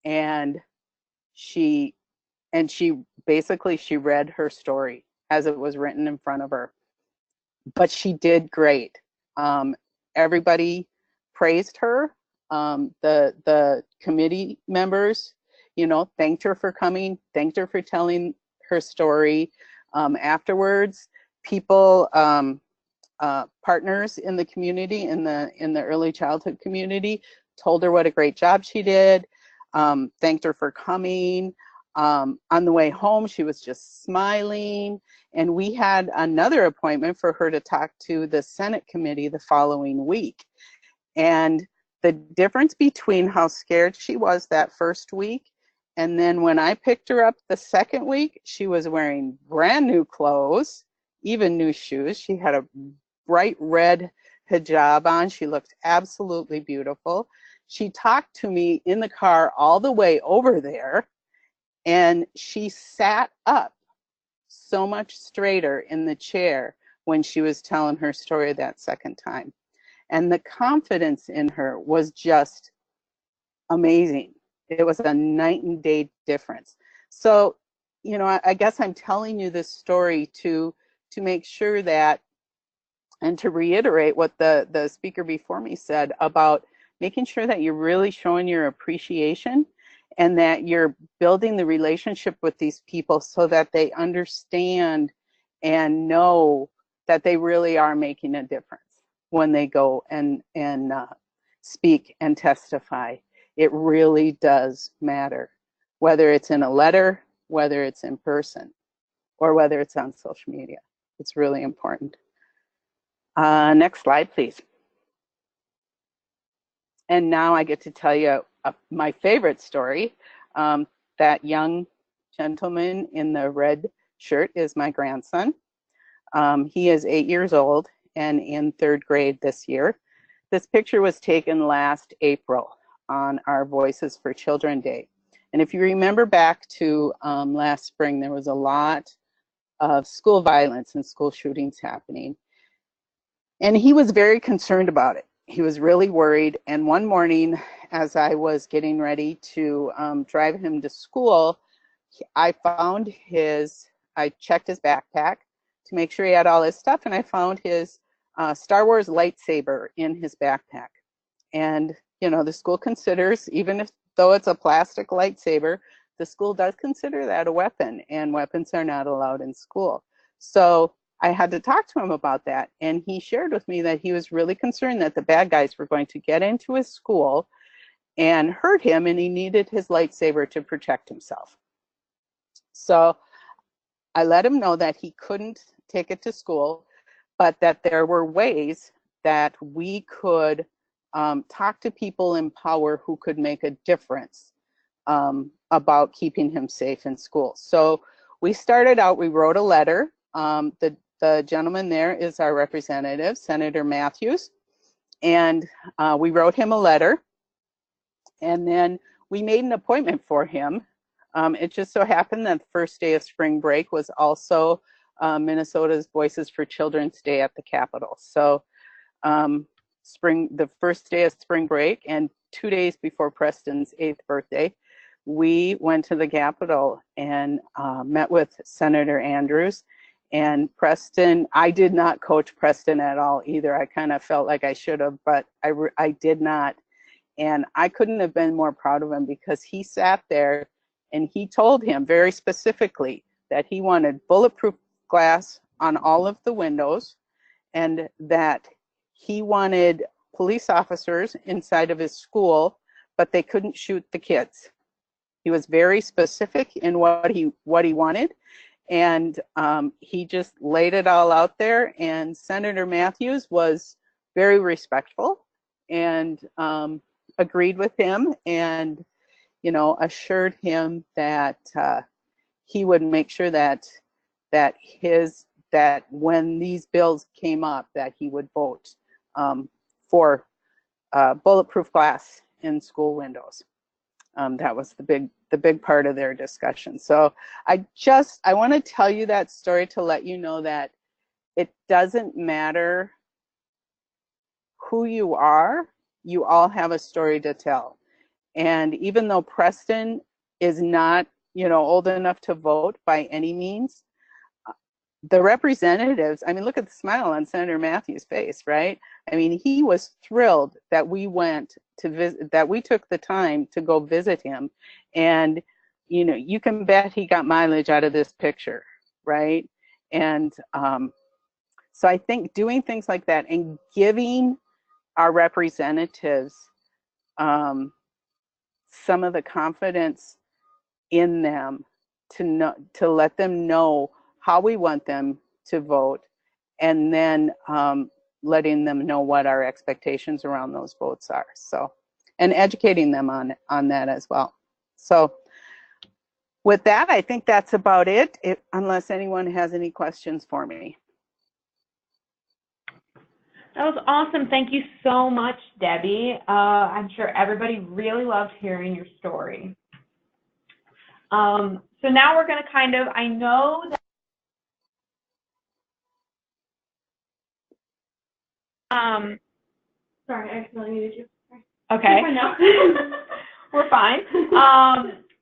and she basically read her story as it was written in front of her. But she did great. Everybody praised her. The committee members, you know, thanked her for coming, thanked her for telling her story. Afterwards, people, partners in the community, in the early childhood community, told her what a great job she did, thanked her for coming. On the way home, she was just smiling. And we had another appointment for her to talk to the Senate committee the following week. And the difference between how scared she was that first week and then when I picked her up the second week, she was wearing brand new clothes, even new shoes. She had a bright red hijab on. She looked absolutely beautiful. She talked to me in the car all the way over there, and she sat up so much straighter in the chair when she was telling her story that second time. And the confidence in her was just amazing. It was a night and day difference. So, you know, I guess I'm telling you this story to make sure that, and to reiterate what the speaker before me said about making sure that you're really showing your appreciation and that you're building the relationship with these people so that they understand and know that they really are making a difference when they go and speak and testify. It really does matter, whether it's in a letter, whether it's in person, or whether it's on social media. It's really important. Next slide, please. And now I get to tell you my favorite story. That young gentleman in the red shirt is my grandson. He is 8 years old and in third grade this year. This picture was taken last April on our Voices for Children Day. And if you remember back to last spring, there was a lot of school violence and school shootings happening. And he was very concerned about it. He was really worried. And one morning, as I was getting ready to drive him to school, I checked his backpack to make sure he had all his stuff, and I found his Star Wars lightsaber in his backpack. And, you know, the school considers, even though it's a plastic lightsaber, the school does consider that a weapon, and weapons are not allowed in school. So I had to talk to him about that, and he shared with me that he was really concerned that the bad guys were going to get into his school and hurt him, and he needed his lightsaber to protect himself. So I let him know that he couldn't take it to school, but that there were ways that we could talk to people in power who could make a difference about keeping him safe in school. So we started out, we wrote a letter. The gentleman there is our representative, Senator Matthews, and we wrote him a letter, and then we made an appointment for him. It just so happened that the first day of spring break was also Minnesota's Voices for Children's Day at the Capitol. So the first day of spring break and 2 days before Preston's 8th birthday, we went to the Capitol and met with Senator Andrews. And Preston, I did not coach Preston at all either. I kind of felt like I should have, but I did not. And I couldn't have been more proud of him, because he sat there and he told him very specifically that he wanted bulletproof glass on all of the windows, and that he wanted police officers inside of his school, but they couldn't shoot the kids. He was very specific in what he wanted, and he just laid it all out there. And Senator Matthews was very respectful and agreed with him, and assured him that he would make sure that when these bills came up, that he would vote for bulletproof glass in school windows. That was the big part of their discussion. So I want to tell you that story to let you know that it doesn't matter who you are, you all have a story to tell. And even though Preston is not, old enough to vote by any means, the representatives, I mean, look at the smile on Senator Matthews' face, right? I mean, he was thrilled that we went to visit, that we took the time to go visit him. And, you can bet he got mileage out of this picture, right? And so I think doing things like that and giving our representatives some of the confidence in them to let them know how we want them to vote, and then letting them know what our expectations around those votes are. So, and educating them on that as well. So with that, I think that's about it, unless anyone has any questions for me. That was awesome. Thank you so much, Debbie. I'm sure everybody really loved hearing your story. So now we're going to I know that sorry, I accidentally muted you. Sorry. Okay. We're fine.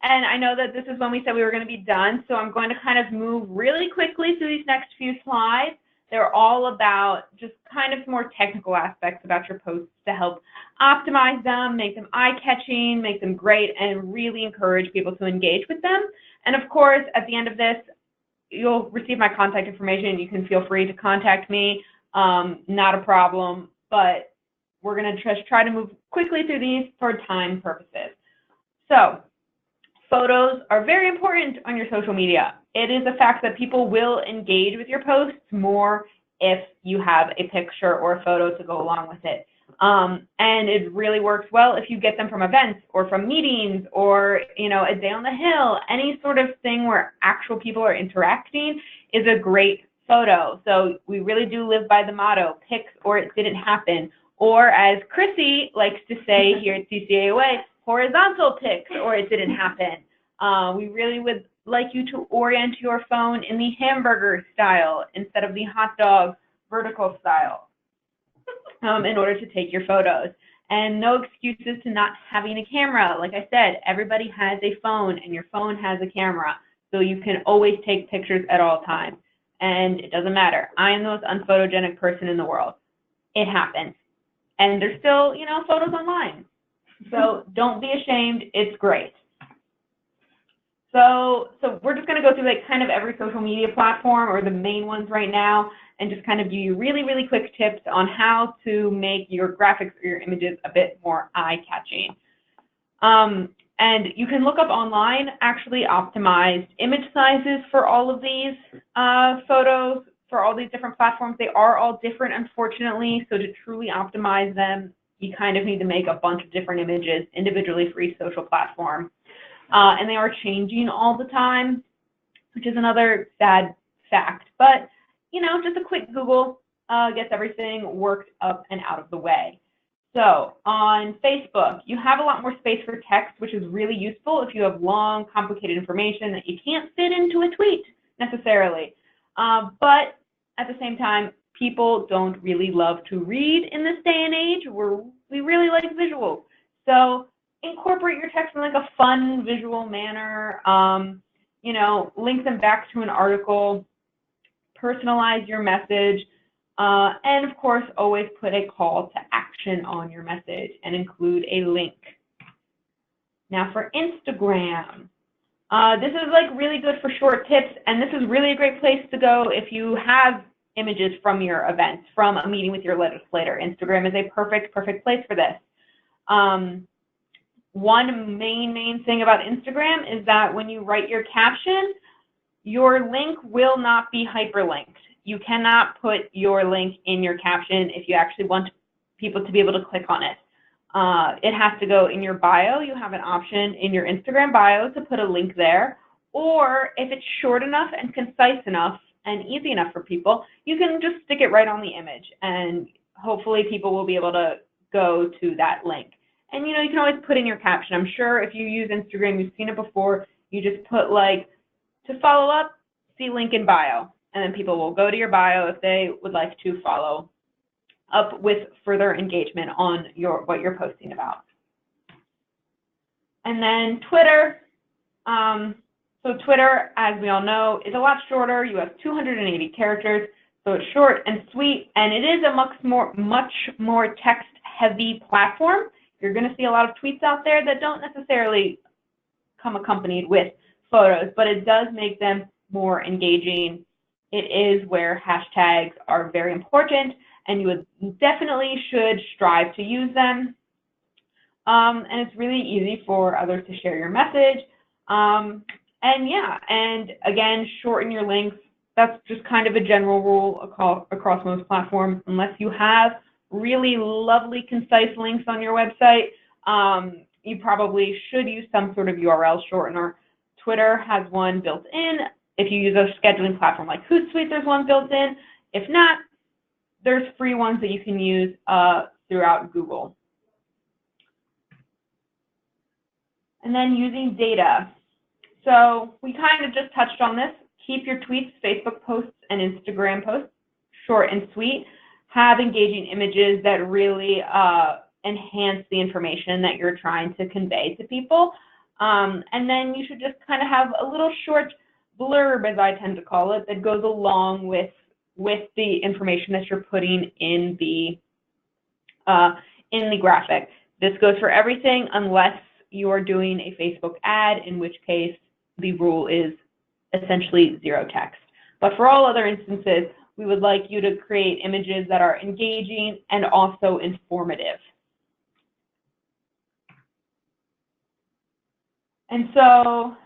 And I know that this is when we said we were going to be done, so I'm going to kind of move really quickly through these next few slides. They're all about just kind of more technical aspects about your posts to help optimize them, make them eye-catching, make them great, and really encourage people to engage with them. And of course, at the end of this, you'll receive my contact information. You can feel free to contact me. Not a problem, but we're going to just try to move quickly through these for time purposes. So, photos are very important on your social media. It is a fact that people will engage with your posts more if you have a picture or a photo to go along with it. And it really works well if you get them from events or from meetings or, a day on the hill. Any sort of thing where actual people are interacting is a great photo. So we really do live by the motto, pics or it didn't happen. Or as Chrissy likes to say here at CCAOA, horizontal pics or it didn't happen. We really would like you to orient your phone in the hamburger style instead of the hot dog vertical style in order to take your photos. And no excuses to not having a camera. Like I said, everybody has a phone and your phone has a camera, so you can always take pictures at all times. and it doesn't matter. I am the most unphotogenic person in the world. It happens. And there's still, you know, photos online. So don't be ashamed. It's great. So we're just going to go through like kind of every social media platform, or the main ones right now, and just kind of give you really, really quick tips on how to make your graphics or your images a bit more eye-catching. And you can look up online actually optimized image sizes for all of these photos, for all these different platforms. They are all different, unfortunately, so to truly optimize them, you kind of need to make a bunch of different images individually for each social platform. And they are changing all the time, which is another sad fact. But, you know, just a quick Google gets everything worked up and out of the way. So on Facebook, you have a lot more space for text, which is really useful if you have long, complicated information that you can't fit into a tweet necessarily. But at the same time, people don't really love to read in this day and age. We really like visuals. So incorporate your text in like a fun visual manner, you know, link them back to an article, personalize your message, and of course, always put a call to action on your message and include a link. Now for Instagram, this is like really good for short tips, and this is really a great place to go if you have images from your events, from a meeting with your legislator. Instagram is a perfect place for this. One main thing about Instagram is that when you write your caption, your link will not be hyperlinked. You cannot put your link in your caption if you actually want people to be able to click on it. It has to go in your bio. You have an option in your Instagram bio to put a link there, or if it's short enough and concise enough and easy enough for people, you can just stick it right on the image, and hopefully people will be able to go to that link. And you know, you can always put in your caption. I'm sure if you use Instagram, you've seen it before. You just put like, to follow up, see link in bio, and then people will go to your bio if they would like to follow up with further engagement on what you're posting about. And then Twitter. So Twitter, as we all know, is a lot shorter. You have 280 characters, so it's short and sweet, and it is a much more text-heavy platform. You're going to see a lot of tweets out there that don't necessarily come accompanied with photos, but it does make them more engaging. It is where hashtags are very important, and you would definitely should strive to use them. And it's really easy for others to share your message. And yeah, and again, shorten your links. That's just kind of a general rule across most platforms. Unless you have really lovely, concise links on your website, you probably should use some sort of URL shortener. Twitter has one built in. If you use a scheduling platform like Hootsuite, there's one built in. If not, there's free ones that you can use throughout Google. And then using data. So we kind of just touched on this. Keep your tweets, Facebook posts, and Instagram posts short and sweet. Have engaging images that really enhance the information that you're trying to convey to people. And then you should just kind of have a little short blurb, as I tend to call it, that goes along with the information that you're putting in the graphic. This goes for everything unless you're doing a Facebook ad, in which case the rule is essentially zero text. But for all other instances, we would like you to create images that are engaging and also informative. And so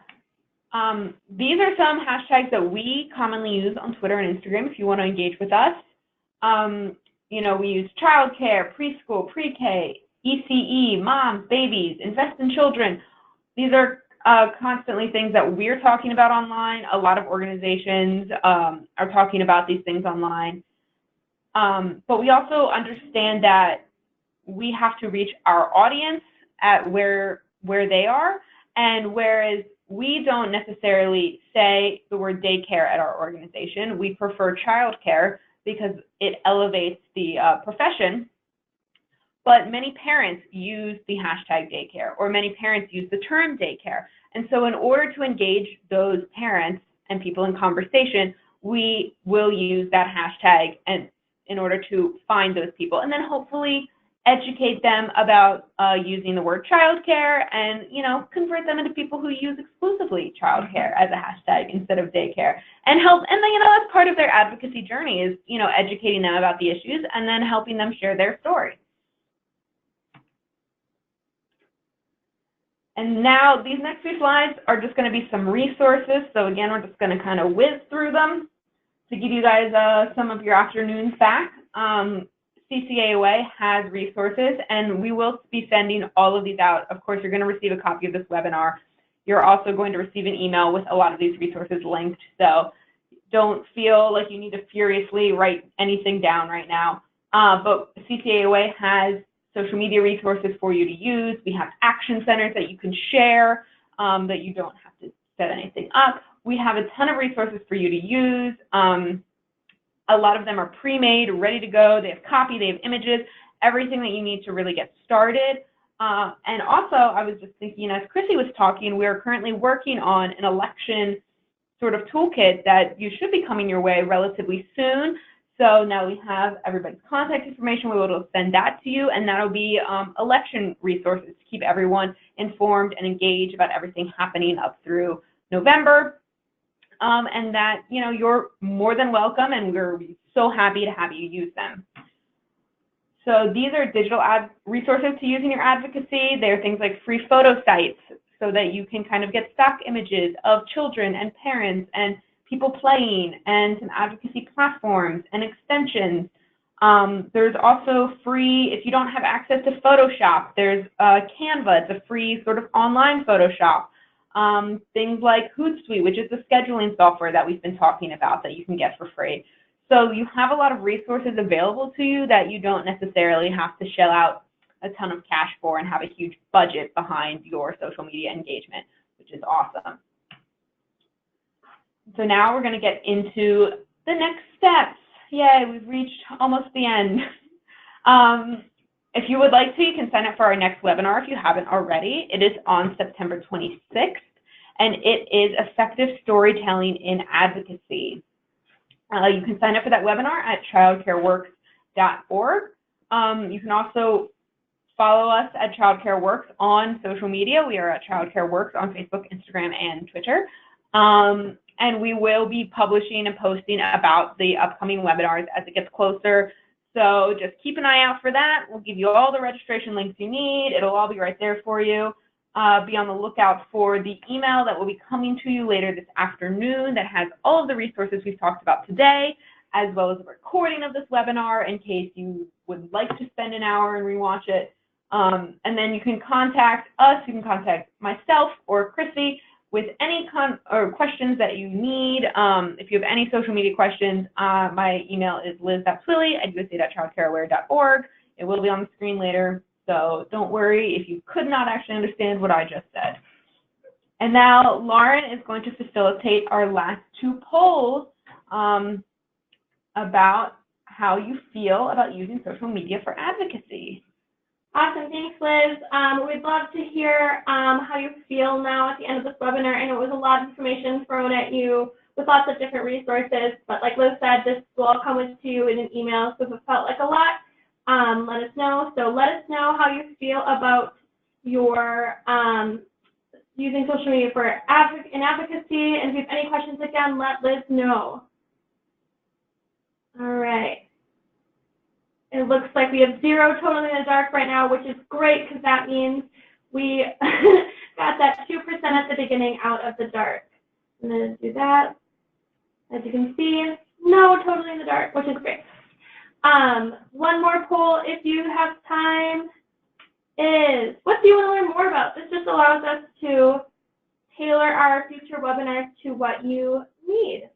these are some hashtags that we commonly use on Twitter and Instagram if you want to engage with us. You know, we use childcare, preschool, pre-K, ECE, moms, babies, invest in children. These are constantly things that we're talking about online. A lot of organizations are talking about these things online. But we also understand that we have to reach our audience at where they are, and whereas we don't necessarily say the word daycare at our organization, we prefer childcare because it elevates the profession. But many parents use the hashtag daycare, or many parents use the term daycare. And so in order to engage those parents and people in conversation, we will use that hashtag and in order to find those people, and then hopefully educate them about using the word childcare, and convert them into people who use exclusively childcare as a hashtag instead of daycare, and help. And then that's part of their advocacy journey is educating them about the issues and then helping them share their story. And now these next few slides are just going to be some resources. So again, we're just going to kind of whiz through them to give you guys some of your afternoons back. CCAOA has resources, and we will be sending all of these out. Of course, you're going to receive a copy of this webinar. You're also going to receive an email with a lot of these resources linked. So don't feel like you need to furiously write anything down right now. But CCAOA has social media resources for you to use. We have action centers that you can share, that you don't have to set anything up. We have a ton of resources for you to use. A lot of them are pre-made, ready to go. They have copy, they have images, everything that you need to really get started. And also, I was just thinking, as Chrissy was talking, we are currently working on an election sort of toolkit that you should be coming your way relatively soon. So now we have everybody's contact information. We'll be able to send that to you, and that'll be election resources to keep everyone informed and engaged about everything happening up through November. And that, you're more than welcome, and we're so happy to have you use them. So these are digital resources to use in your advocacy. They're things like free photo sites so that you can kind of get stock images of children and parents and people playing, and some advocacy platforms and extensions. There's also free, if you don't have access to Photoshop, there's Canva. It's a free sort of online Photoshop. Things like Hootsuite, which is the scheduling software that we've been talking about that you can get for free. So you have a lot of resources available to you that you don't necessarily have to shell out a ton of cash for and have a huge budget behind your social media engagement, which is awesome. So now we're going to get into the next steps. Yay, we've reached almost the end. If you would like to, you can sign up for our next webinar if you haven't already. It is on September 26th, and it is Effective Storytelling in Advocacy. You can sign up for that webinar at childcareworks.org. You can also follow us at ChildCareWorks on social media. We are at ChildCareWorks on Facebook, Instagram, and Twitter. And we will be publishing and posting about the upcoming webinars as it gets closer. So just keep an eye out for that. We'll give you all the registration links you need. It'll all be right there for you. Be on the lookout for the email that will be coming to you later this afternoon that has all of the resources we've talked about today, as well as a recording of this webinar in case you would like to spend an hour and rewatch it. And then you can contact us. You can contact myself or Chrissy with any questions that you need. If you have any social media questions, my email is liz.swilley@usa.childcareaware.org. It will be on the screen later, so don't worry if you could not actually understand what I just said. And now Lauren is going to facilitate our last two polls about how you feel about using social media for advocacy. Awesome, thanks, Liz. We'd love to hear how you feel now at the end of this webinar. I know it was a lot of information thrown at you with lots of different resources, but like Liz said, this will all come to you in an email, so if it felt like a lot, let us know. So let us know how you feel about your using social media for advocacy, and if you have any questions, again, let Liz know. All right. It looks like we have 0 totally in the dark right now, which is great because that means we got that 2% at the beginning out of the dark. I'm going to do that. As you can see, no totally in the dark, which is great. One more poll, if you have time, is what do you want to learn more about? This just allows us to tailor our future webinars to what you need.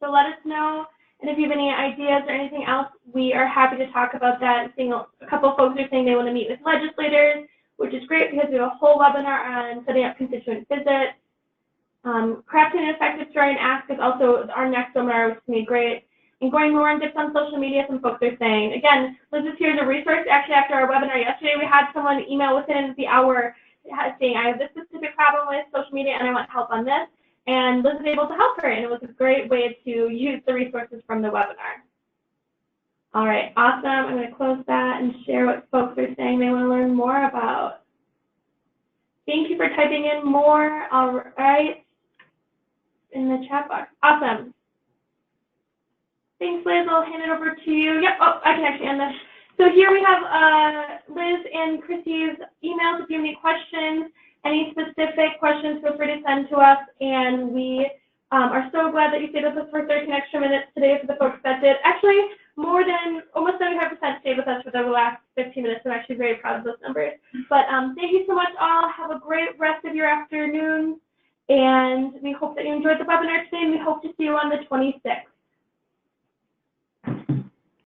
So let us know. And if you have any ideas or anything else, we are happy to talk about that. Seeing a couple of folks are saying they want to meet with legislators, which is great because we have a whole webinar on setting up constituent visits. Crafting an effective story and ask is also our next webinar, which is going to be great. And going more in depth on social media, some folks are saying. Again, Liz is here as a resource. Actually, after our webinar yesterday, we had someone email within the hour saying, I have this specific problem with social media and I want help on this. and Liz was able to help her, and it was a great way to use the resources from the webinar. All right, awesome. I'm going to close that and share what folks are saying they want to learn more about. Thank you for typing in more. All right, in the chat box. Awesome. Thanks, Liz. I'll hand it over to you. Yep. Oh, I can actually end this. So here we have Liz and Chrissy's emails. If you have any questions, any specific questions, feel free to send to us. And we are so glad that you stayed with us for 13 extra minutes today for the folks that did. Actually, more than almost 75% stayed with us for the last 15 minutes. I'm actually very proud of those numbers. But thank you so much, all. Have a great rest of your afternoon. And we hope that you enjoyed the webinar today, and we hope to see you on the 26th.